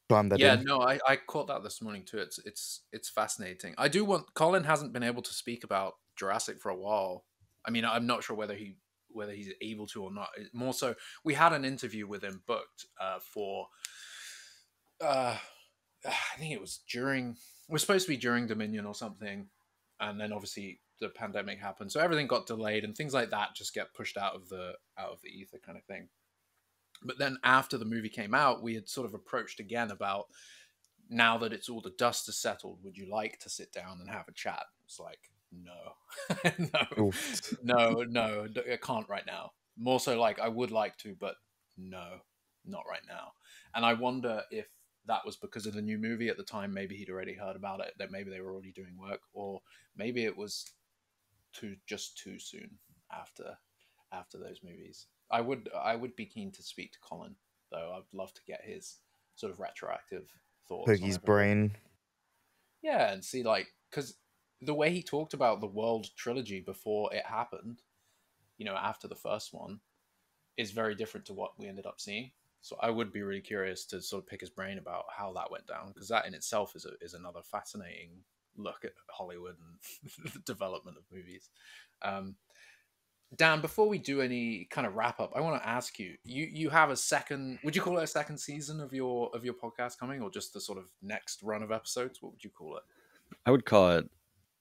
climb that Yeah, in. no, I caught that this morning too. It's fascinating. I do want Colin hasn't been able to speak about Jurassic for a while. I mean, I'm not sure whether he's able to or not. More so, we had an interview with him booked for I think it was supposed to be during Dominion or something, and then obviously the pandemic happened, so everything got delayed and things like that just get pushed out of the ether kind of thing. But then after the movie came out, we had sort of approached again about now that it's all the dust has settled, would you like to sit down and have a chat? It's like, no, Oof. no, I can't right now. More so like I would like to, but no, not right now. And I wonder if that was because of the new movie at the time. Maybe he'd already heard about it, that maybe they were already doing work, or maybe it was too soon after those movies. I would be keen to speak to Colin though. I'd love to get his sort of retroactive thoughts on Puggy's everything. brain. Yeah, and see like because the way he talked about the World trilogy before it happened, after the first one, is very different to what we ended up seeing. So I would be really curious to sort of pick his brain about how that went down, because that in itself is another fascinating look at Hollywood and the development of movies. Dan, before we do any kind of wrap up, I want to ask you: you have a second? Would you call it a second season of your podcast coming, or just the sort of next run of episodes? What would you call it? I would call it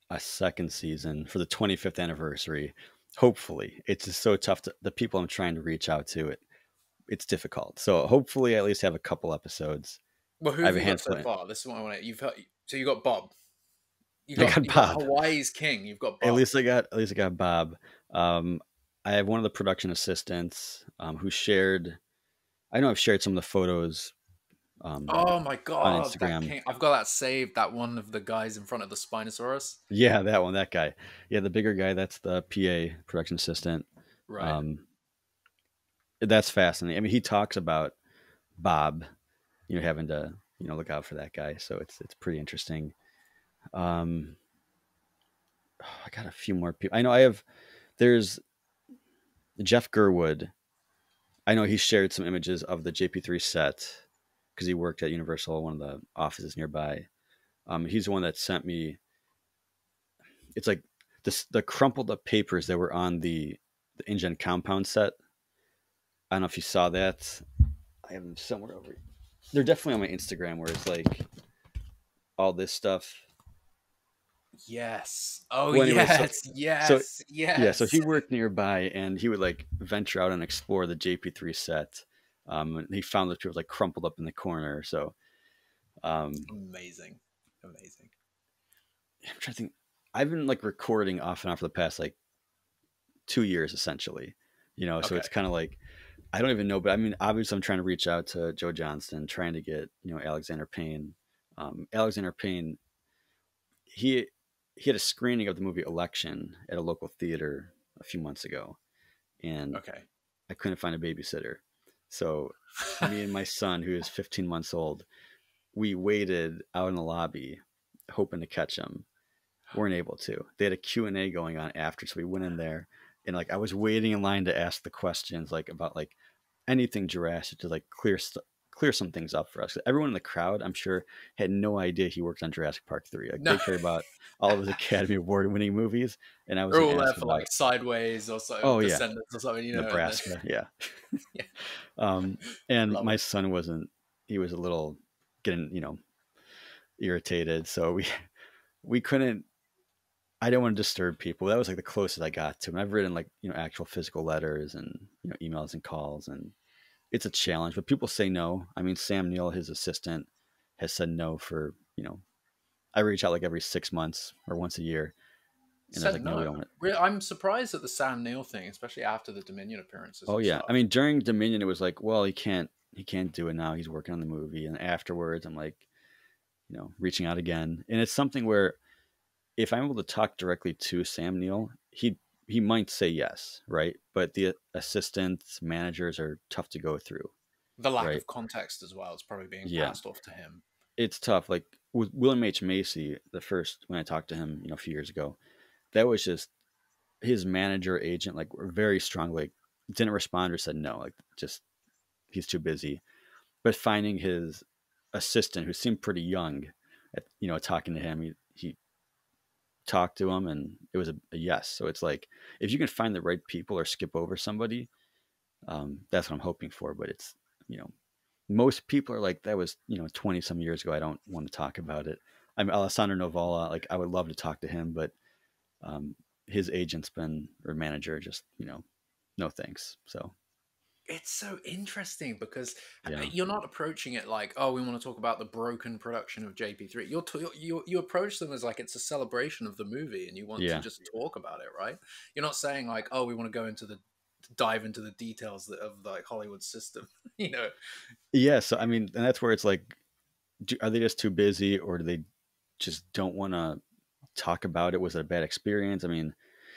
a second season for the 25th anniversary. Hopefully, it's just so tough to the people I'm trying to reach out to. It's difficult. So hopefully, I at least have a couple episodes. Well, who I have have a you got so handful. far? This is what I want to. You've heard, so you got Bob. I got You got Bob. Hawaii's King. You've got Bob. At least I got Bob. I have one of the production assistants who shared. I know I've shared some of the photos Oh my on god, that Instagram. King! I've got that saved. That one of the guys in front of the Spinosaurus. Yeah, that one, that guy. Yeah, the bigger guy. That's the PA production assistant. Right. That's fascinating. I mean, he talks about Bob, having to look out for that guy. So it's pretty interesting. I got a few more people. I know there's Jeff Gerwood. I know he shared some images of the JP3 set because he worked at Universal, one of the offices nearby. He's the one that sent me. It's like the crumpled up papers that were on the InGen compound set. I don't know if you saw that. I have them somewhere over here. They're definitely on my Instagram where it's like all this stuff. Yes. Oh, Well, anyway, yes. yeah, so he worked nearby and he would like venture out and explore the JP3 set. And he found those people like crumpled up in the corner. So Amazing. Amazing. I'm trying to think. I've been like recording off and on for the past like 2 years essentially, so Okay. it's kind of like I don't even know, but I mean, obviously I'm trying to reach out to Joe Johnston, trying to get, Alexander Payne. Alexander Payne, he he had a screening of the movie Election at a local theater a few months ago, and Okay. I couldn't find a babysitter. So me and my son, who is 15 months old, we waited out in the lobby hoping to catch him. Weren't able to. They had a Q&A going on after, so we went in there, and like I was waiting in line to ask the questions like about like anything Jurassic to like clear some things up for us. Everyone in the crowd, I'm sure, had no idea he worked on Jurassic Park 3. Like No. they care about all of his Academy Award winning movies, and I was They're going all to there ask for about, like Sideways or so, oh yeah, Descendants or something, and then Nebraska, yeah. yeah, And love my it. son wasn't. He was a little getting, irritated, so we couldn't. I didn't want to disturb people. That was like the closest I got to. And I've written like, actual physical letters and, emails and calls, and it's a challenge, but people say no. I mean, Sam Neill, his assistant, has said no for, I reach out like every 6 months or once a year, and I was Said like, no, we no. don't want it. I'm surprised at the Sam Neill thing, especially after the Dominion appearances Oh and yeah. stuff. I mean, during Dominion, it was like, well, he can't do it now. He's working on the movie. And afterwards, I'm like, reaching out again. And it's something where if I'm able to talk directly to Sam Neill, he might say yes, right? But the assistants, managers are tough to go through, The lack right? of context as well is probably being Yeah, passed off to him. it's tough. Like with William H. Macy, the first when I talked to him, a few years ago, that was just his manager agent, like were very strong, like didn't respond or said no, like just he's too busy. But finding his assistant, who seemed pretty young, talking to him, he talked to him, and it was a yes. So it's like if you can find the right people or skip over somebody, that's what I'm hoping for. But it's you know most people are like that was 20 some years ago. I don't want to talk about it. I'm Alessandro Novola. Like I would love to talk to him, but um, his agent's been or manager just no thanks. So It's so interesting because yeah, you're not approaching it like, oh, we want to talk about the broken production of JP3. You approach them as like it's a celebration of the movie, and you want to yeah, just talk about it, right? You're not saying like, oh, we want to go into the dive into the details of like Hollywood system, you know? yeah. So I mean, and that's where it's like, are they just too busy, or do they just don't want to talk about it? Was it a bad experience? I mean,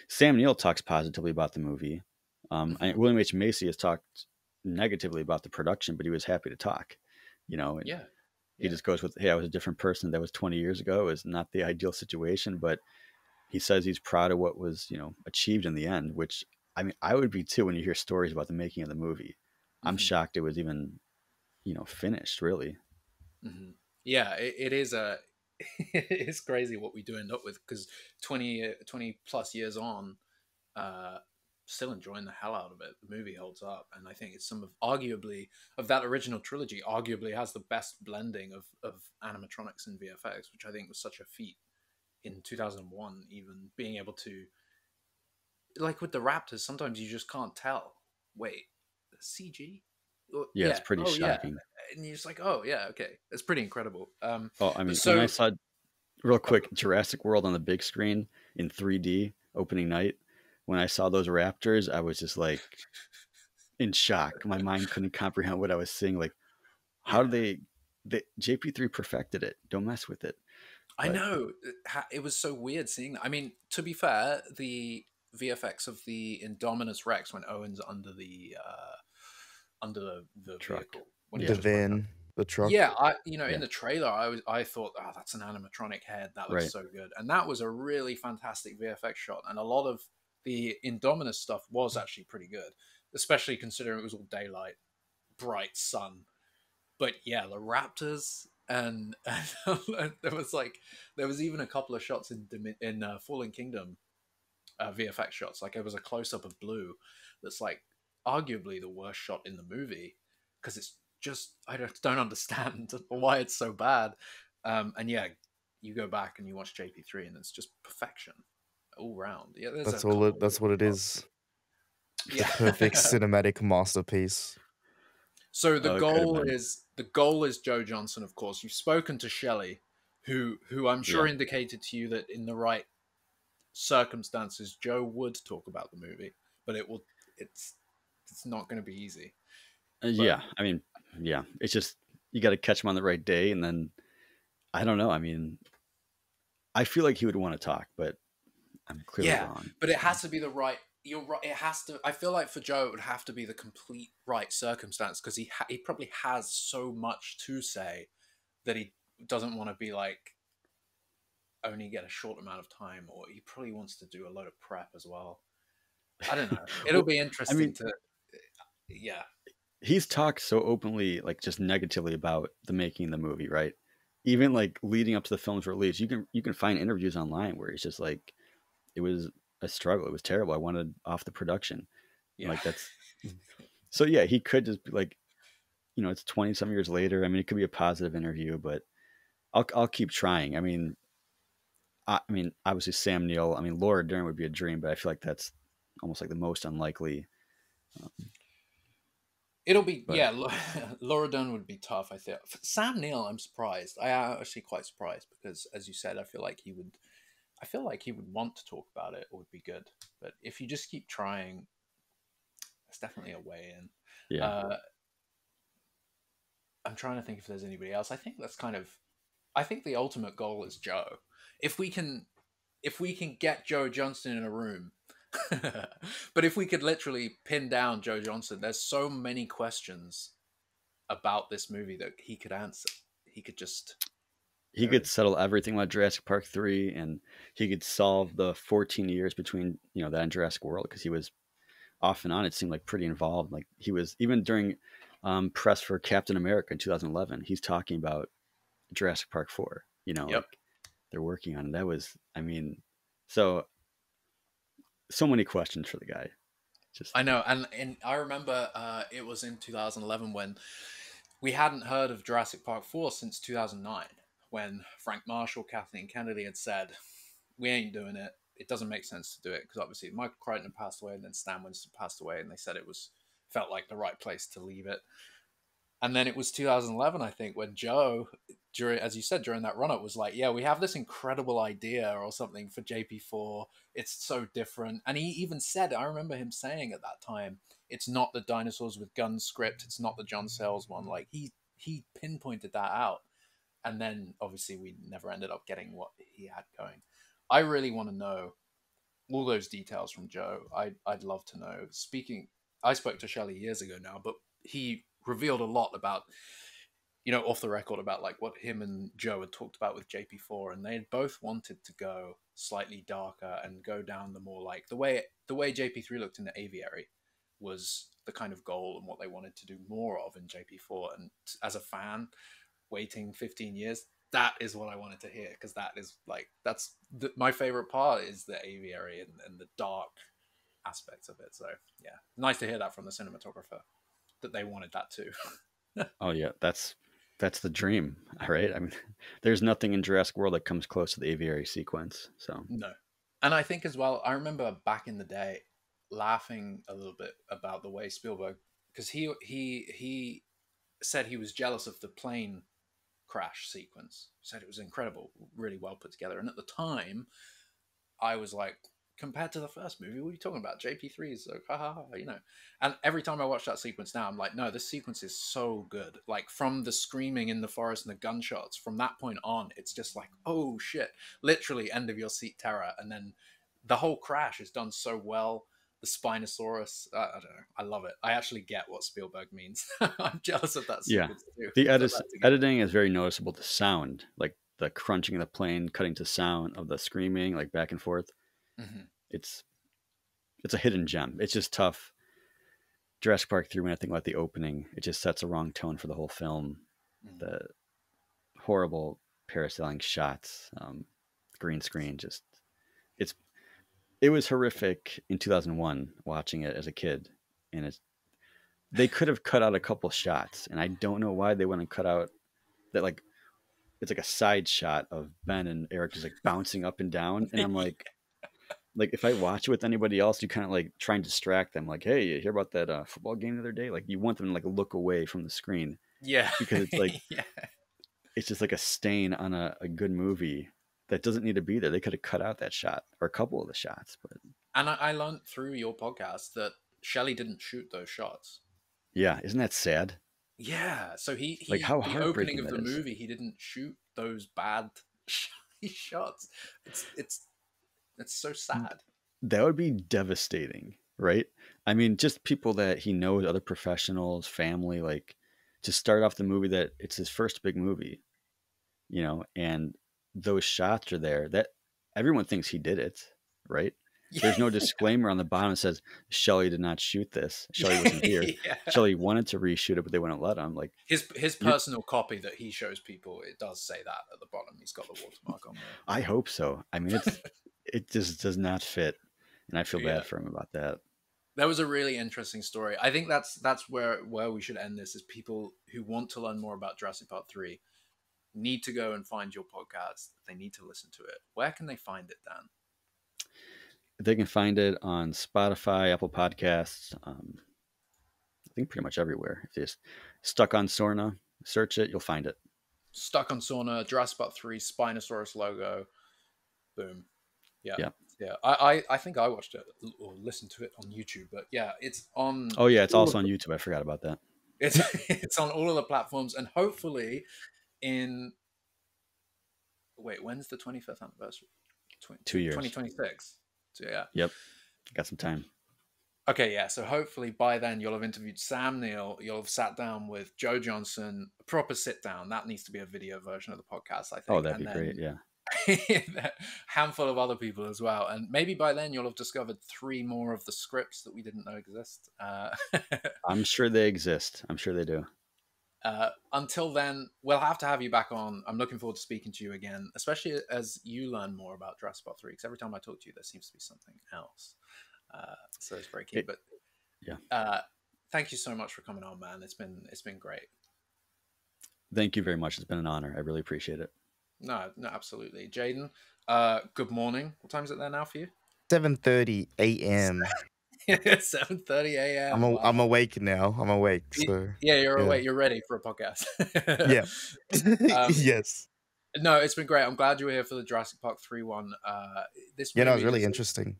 Sam Neill talks positively about the movie. Hmm. William H. Macy has talked negatively about the production, but he was happy to talk, and Yeah, he yeah. just goes with, hey, I was a different person. That was 20 years ago. It was not the ideal situation, but he says he's proud of what was, achieved in the end, which I mean, I would be too when you hear stories about the making of the movie. I'm Hmm. shocked it was even, finished really. Hmm. Yeah, it is a it's crazy what we do end up with because 20 plus years on, uh, still enjoying the hell out of it. The movie holds up, and I think it's some of arguably of that original trilogy. Arguably has the best blending of animatronics and VFX, which I think was such a feat in 2001. Even being able to like with the Raptors, sometimes you just can't tell. Wait, CG? Yeah, it's Yeah. pretty Oh yeah. shocking. And you're just like, oh yeah, okay. It's pretty incredible. Oh, I But mean, when I so saw real oh, quick Jurassic World on the big screen in 3D opening night, when I saw those raptors, I was just like in shock. My mind couldn't comprehend what I was seeing. Like, how yeah. do they JP3 perfected it? Don't mess with it. I But know it was so weird seeing that. I mean, to be fair, the VFX of the Indominus Rex when Owen's under the truck, vehicle when he The yeah, just woke up. van, the truck. Yeah, in yeah, the trailer, I thought, oh, that's an animatronic head. That looks right, so good, and that was a really fantastic VFX shot. And a lot of the Indominus stuff was actually pretty good, especially considering it was all daylight, bright sun. But yeah, the raptors and there was even a couple of shots in Fallen Kingdom VFX shots. Like it was a close up of Blue, that's like arguably the worst shot in the movie because it's just I don't understand why it's so bad. And yeah, you go back and you watch JP3 and it's just perfection all round. Yeah, there's a That's all it. couple That's what it of is. The yeah. perfect cinematic masterpiece. So oh, it could have been, the goal is Joe Johnston, of course. You've spoken to Shelley, who I'm sure Yeah. indicated to you that in the right circumstances, Joe would talk about the movie, but it's not going to be easy. But Yeah. I mean, yeah. It's just you got to catch him on the right day, and then I don't know. I mean, I feel like he would want to talk, but I'm clearly yeah, wrong. but it So has to be the right. You're right. It has to. I feel like for Joe, it would have to be the complete right circumstance because he probably has so much to say that he doesn't want to be like only get a short amount of time, or he probably wants to do a load of prep as well. I don't know. It'll well, be I interesting mean, to, yeah, he's talked so openly, like just negatively about the making of the movie, right? Even like leading up to the film's release, you can find interviews online where he's just like, it was a struggle. It was terrible. I wanted off the production, and yeah. like that's so yeah. He could just be like, it's 20 some years later. I mean, it could be a positive interview, but I'll keep trying. I mean, obviously Sam Neill. I mean, Laura Dern would be a dream, but I feel like that's almost like the most unlikely. Um, It'll be but yeah. Laura Dern would be tough. I think Sam Neill. I'm surprised. I am actually quite surprised because, as you said, I feel like he would. I feel like he would want to talk about it. It would be good. But if you just keep trying, there's definitely a way in. yeah, I'm trying to think if there's anybody else. I think that's kind of. I think the ultimate goal is Joe. If we can, if we can get Joe Johnston in a room, but if we could literally pin down Joe Johnston, there's so many questions about this movie that he could answer. He could just. he could settle everything about Jurassic Park 3, and he could solve the 14 years between that and Jurassic World, because he was off and on. It seemed like pretty involved. Like he was even during press for Captain America in 2011. He's talking about Jurassic Park 4. Yep. Like they're working on it. That was, I mean, so many questions for the guy. Just I know, and I remember it was in 2011 when we hadn't heard of Jurassic Park 4 since 2009, when Frank Marshall, Kathleen Kennedy had said, "We ain't doing it. It doesn't make sense to do it," because obviously Michael Crichton had passed away and then Stan Winston passed away, and they said felt like the right place to leave it. And then it was 2011, I think, when Joe, as you said, during that run-up, was like, "Yeah, we have this incredible idea or something for JP4. It's so different." And he even said, I remember him saying at that time, "It's not the Dinosaurs with Guns script. It's not the John Sayles one." Like he pinpointed that out. And then obviously we never ended up getting what he had going. I really want to know all those details from Joe. I'd love to know. I spoke to Shelley years ago now, but he revealed a lot about, off the record, about like what him and Joe had talked about with JP4, and they had both wanted to go slightly darker and go down the more like the way JP3 looked in the Aviary was the kind of goal and what they wanted to do more of in JP4. And as a fan, waiting 15 years, that is what I wanted to hear, because that is like my favorite part is the Aviary and the dark aspects of it. So yeah, nice to hear that from the cinematographer, that they wanted that too. oh yeah, that's the dream, right? I mean, there's nothing in Jurassic World that comes close to the aviary sequence. So No. And I think as well, I remember back in the day laughing a little bit about the way Spielberg, because he said he was jealous of the plane crash sequence. He said it was incredible, really well put together. And at the time, I was like, compared to the first movie, what are you talking about? JP3 is like, ha ha ha, And every time I watch that sequence now, I'm like, no, this sequence is so good. Like from the screaming in the forest and the gunshots, from that point on, it's just like, oh shit, literally end of your seat terror. And then the whole crash is done so well. The Spinosaurus, I don't know, I love it. I actually get what Spielberg means. I'm jealous of that yeah, sequence too. the Put that together. editing is very noticeable. The sound, like the crunching of the plane, cutting to sound of the screaming, like back and forth. Mm-hmm. It's it's a hidden gem. It's just tough. Jurassic Park 3, when I think about the opening, it just sets a wrong tone for the whole film. Mm-hmm. The horrible parasailing shots, green screen, just it's it was horrific in 2001 watching it as a kid, and they could have cut out a couple shots, and I don't know why they wouldn't cut out that, like it's like a side shot of Ben and Eric just like bouncing up and down, and I'm like if I watch it with anybody else, you kind of like try and distract them, like, hey, you hear about that football game the other day? Like you want them to like look away from the screen. Yeah. because it's like Yeah. it's just like a stain on a good movie that doesn't need to be there. They could have cut out that shot or a couple of the shots, but And I learned through your podcast that Shelley didn't shoot those shots. yeah, isn't that sad? Yeah, so Like how the opening heartbreaking of that the is. movie, he didn't shoot those bad shots. It's so sad. That would be devastating, right? I mean, just people that he knows, other professionals, family, like to start off the movie that it's his first big movie, and those shots are there that everyone thinks he did it, right? There's no disclaimer on the bottom that says Shelley did not shoot this. Shelley wasn't here. Yeah. Shelley wanted to reshoot it, but they wouldn't let him. Like His personal copy that he shows people, it does say that at the bottom. He's got the watermark on there. I hope so. I mean, it just does not fit, and I feel Yeah. bad for him about that. That was a really interesting story. I think that's where we should end this. Is people who want to learn more about Jurassic Park 3 need to go and find your podcast. They need to listen to it. Where can they find it, Dan? They can find it on Spotify, Apple Podcasts. I think pretty much everywhere. If you just Stuck on Sorna, search it, you'll find it. Stuck on Sorna, Jurassic Park 3, Spinosaurus logo. Boom. Yeah. Yeah. I think I watched it or listened to it on YouTube, but yeah, it's on. Oh yeah, it's also on YouTube. I forgot about that. It's on all of the platforms, and hopefully when's the 25th anniversary? 2 years. 2026. So yeah. Yep. Got some time. Okay, yeah. So hopefully by then you'll have interviewed Sam Neill. You'll have sat down with Joe Johnston, a proper sit down. That needs to be a video version of the podcast, I think. Oh, that'd be great. Yeah. A handful of other people as well, and maybe by then you'll have discovered 3 more of the scripts that we didn't know exist. I'm sure they exist. I'm sure they do. Until then, we'll have to have you back on. I'm looking forward to speaking to you again, especially as you learn more about Jurassic Park 3, because every time I talk to you there seems to be something else, so it's very key. But yeah, thank you so much for coming on, man. It's been great. Thank you very much. It's been an honor. I really appreciate it. No, absolutely. Jaden, good morning. What time is it there now for you? 7:30 a.m. 7:30 a.m. I'm awake now. I'm awake. So yeah, you're awake. You're ready for a podcast. Yeah. Yes. No, it's been great. I'm glad you were here for the Jurassic Park 3 one. This it was really interesting.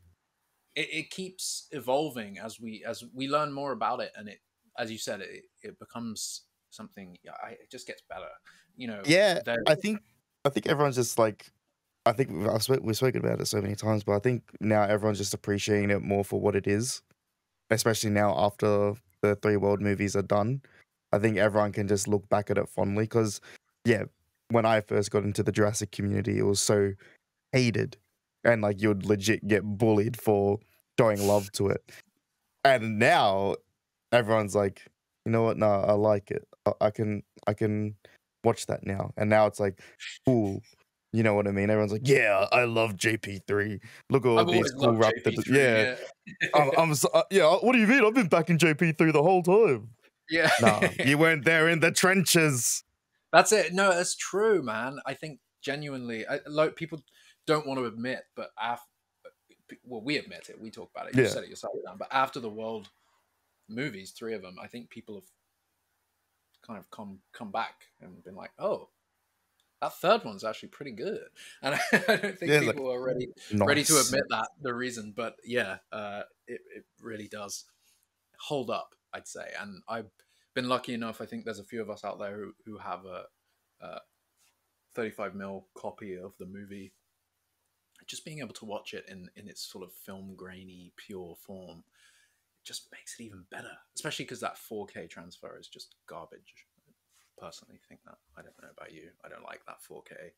It keeps evolving as we learn more about it, and it, as you said, it becomes something. It just gets better. Yeah, I think everyone's just like, I think we've spoken about it so many times, but I think now everyone's just appreciating it more for what it is, especially now after the 3 world movies are done. I think everyone can just look back at it fondly because, yeah, when I first got into the Jurassic community, it was so hated, and like you'd legit get bullied for showing love to it. And now everyone's like, you know what? No, I like it. I can watch that now. And now it's like, cool. You know what I mean? Everyone's like, yeah, I love JP3. Look at all these cool raptors. Yeah. What do you mean? I've been back in JP3 the whole time. Yeah. Nah, you weren't there in the trenches. That's it. No, that's true, man. I think genuinely, like, people don't want to admit, but we admit it. We talk about it. You said it yourself, Dan. But after the world movies, 3 of them, I think people have kind of come back and been like, oh, that 3rd one's actually pretty good. And I don't think people are ready to admit that, the reason. But yeah, it really does hold up, I'd say. And I've been lucky enough, I think there's a few of us out there who have a 35mm copy of the movie. Just being able to watch it in its sort of film grainy, pure form, it just makes it even better. Especially because that 4K transfer is just garbage. I personally think that. I don't know about you. I don't like that 4K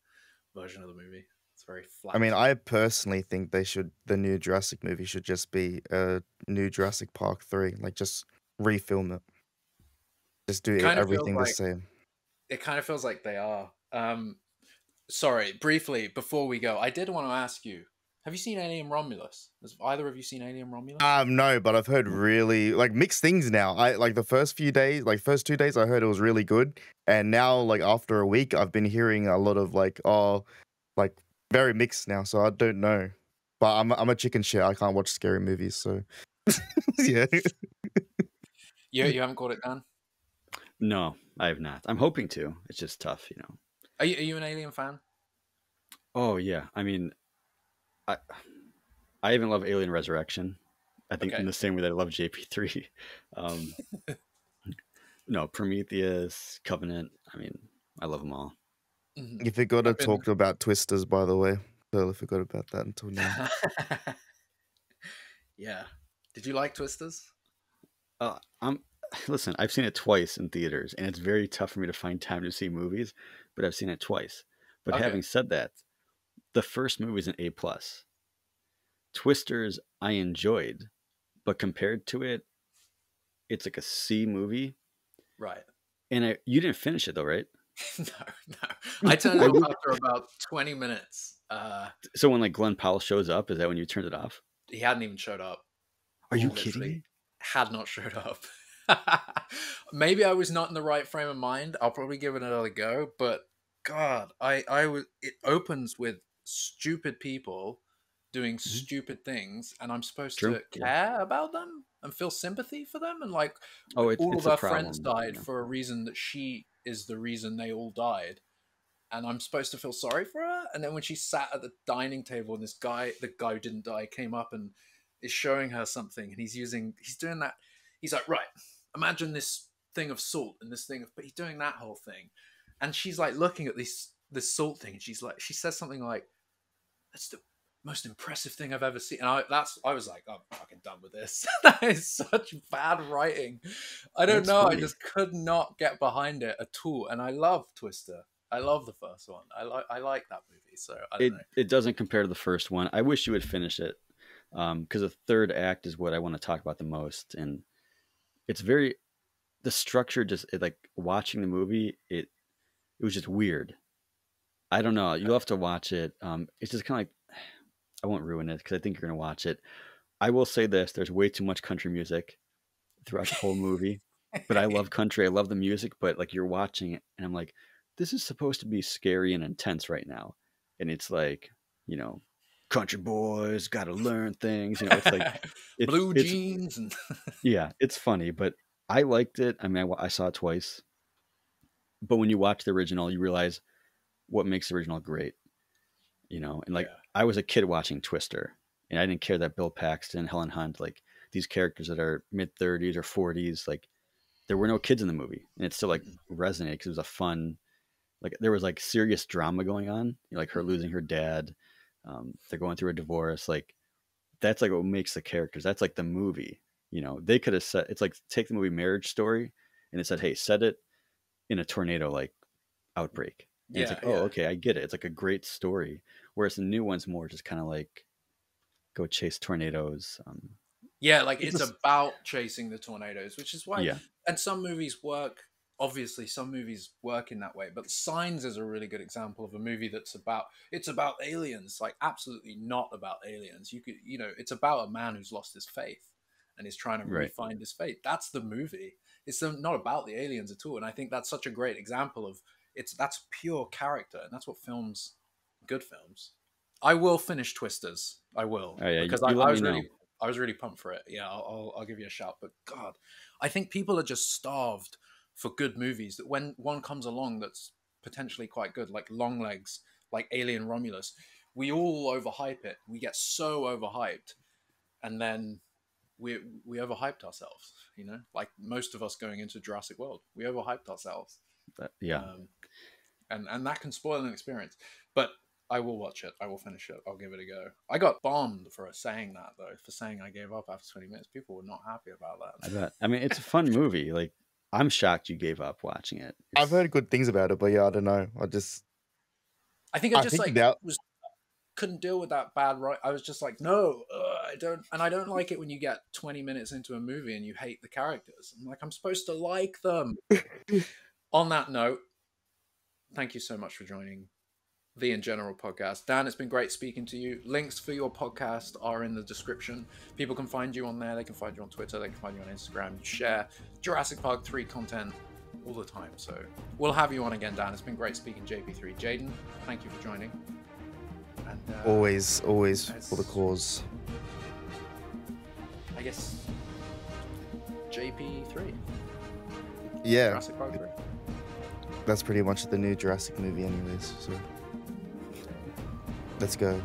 version of the movie. It's very flat. I mean, I personally think the new Jurassic movie should just be a new Jurassic Park 3. Like, just refilm it. Just do everything the same. It kind of feels like they are. Sorry, briefly, before we go, I did want to ask you, have you seen Alien Romulus? Has either of you seen Alien Romulus? No, but I've heard really, like, mixed things now. I like the first 2 days, I heard it was really good. And now, like, after a week, I've been hearing a lot of, like, very mixed now. So I don't know. But I'm a chicken shit. I can't watch scary movies, so yeah. You haven't caught it, Dan? No, I have not. I'm hoping to. It's just tough, Are you an Alien fan? Oh yeah, I mean, I I even love Alien Resurrection. I think in Okay. the same way that I love JP3. Um, no, Prometheus, Covenant. I mean, I love them all. Mhm. You forgot to I've been. talk about Twisters, by the way. Totally forgot about that until now. Yeah. Did you like Twisters? I'm listen. I've seen it twice in theaters, and it's very tough for me to find time to see movies. But I've seen it twice. But Okay. having said that, the first movie is an A plus. Twisters I enjoyed, but compared to it, it's like a C movie. Right. And you didn't finish it though, right? No, no. I turned I it off would, after about 20 minutes. so when like Glenn Powell shows up, is that when you turned it off? He hadn't even showed up. Are you kidding Literally me? had not showed up. Maybe I was not in the right frame of mind. I'll probably give it another go. But God, I was. It opens with stupid people doing Mhm. stupid things, and I'm supposed True. to Yeah. care about them and feel sympathy for them, and like Oh, all it's of a her friends problem. died for a reason that she is the reason they all died, and I'm supposed to feel sorry for her. And then when she sat at the dining table and this guy, the guy who didn't die, came up and is showing her something, and he's doing that. He's like, right, imagine this thing of salt and this thing of, but he's doing that whole thing, and she's like looking at this salt thing, and she says something like, "That's the most impressive thing I've ever seen." And I was like, I'm fucking done with this. That is such bad writing. I don't That's know. I funny. just could not get behind it at all. And I love Twister. I love the first one. I like that movie. So I don't know. It doesn't compare to the first one. I wish you would finish it, because the third act is what I want to talk about the most, and it's very the structure. Like watching the movie, it was just weird. I don't know. You'll have to watch it. It's just kind of like I won't ruin it because I think you're gonna watch it. I will say this: there's way too much country music throughout the whole movie, but I love country. I love the music, but like you're watching it, and I'm like, this is supposed to be scary and intense right now, and it's like, you know, country boys got to learn things. It's like Blue it's jeans and yeah, it's funny, but I liked it. I mean, I saw it twice, but when you watch the original, you realize what makes the original great. And like yeah. I was a kid watching Twister, and I didn't care that Bill Paxton, Helen Hunt, like these characters that are mid 30s or 40s, like there were no kids in the movie, and it still like resonated because it was a fun, like there was like serious drama going on, like her losing her dad, they're going through a divorce, like that's like what makes the characters. That's like the movie. They could have said it's like take the movie Marriage Story, and it said, hey, set it in a tornado like outbreak. And it's Yeah, like, oh, yeah. okay, I get it. It's like a great story. Whereas the new one's more just kind of like go chase tornadoes. Yeah, like It's it's just about chasing the tornadoes, which is why, yeah, and some movies work. Obviously, some movies work in that way, but Signs is a really good example of a movie it's about aliens, like absolutely not about aliens. It's about a man who's lost his faith and is trying to right. re-find his faith. That's the movie. It's not about the aliens at all, and I think that's such a great example of that's pure character, and that's what films, good films. I will finish Twisters. I will Oh yeah, because you let I me was know. really pumped for it. Yeah, I'll give you a shout. But God, I think people are just starved for good movies. That when one comes along that's potentially quite good, like Longlegs, like Alien Romulus, we all overhype it. We get so overhyped, and then we overhyped ourselves. Like most of us going into Jurassic World, we overhyped ourselves, Yeah, um, and that can spoil an experience. But I will watch it. I will finish it. I'll give it a go. I got bombed for saying that though, for saying I gave up after 20 minutes. People were not happy about I that. bet. I mean, it's a fun movie. Like I'm shocked you gave up watching it. I've heard good things about it, but yeah, I don't know. I think I I just think like that couldn't deal with that bad right. I was just like, no, I don't like it when you get 20 minutes into a movie and you hate the characters. I'm like, I'm supposed to like them. On that note, thank you so much for joining the InGeneral podcast. Dan, it's been great speaking to you. Links for your podcast are in the description. People can find you on there. They can find you on Twitter. They can find you on Instagram. You share Jurassic Park 3 content all the time. So we'll have you on again, Dan. It's been great speaking JP3. Jaden, thank you for joining. And always for the cause. I guess JP3. Yeah, Jurassic Park 3. that's pretty much the new Jurassic movie anyways, so let's go.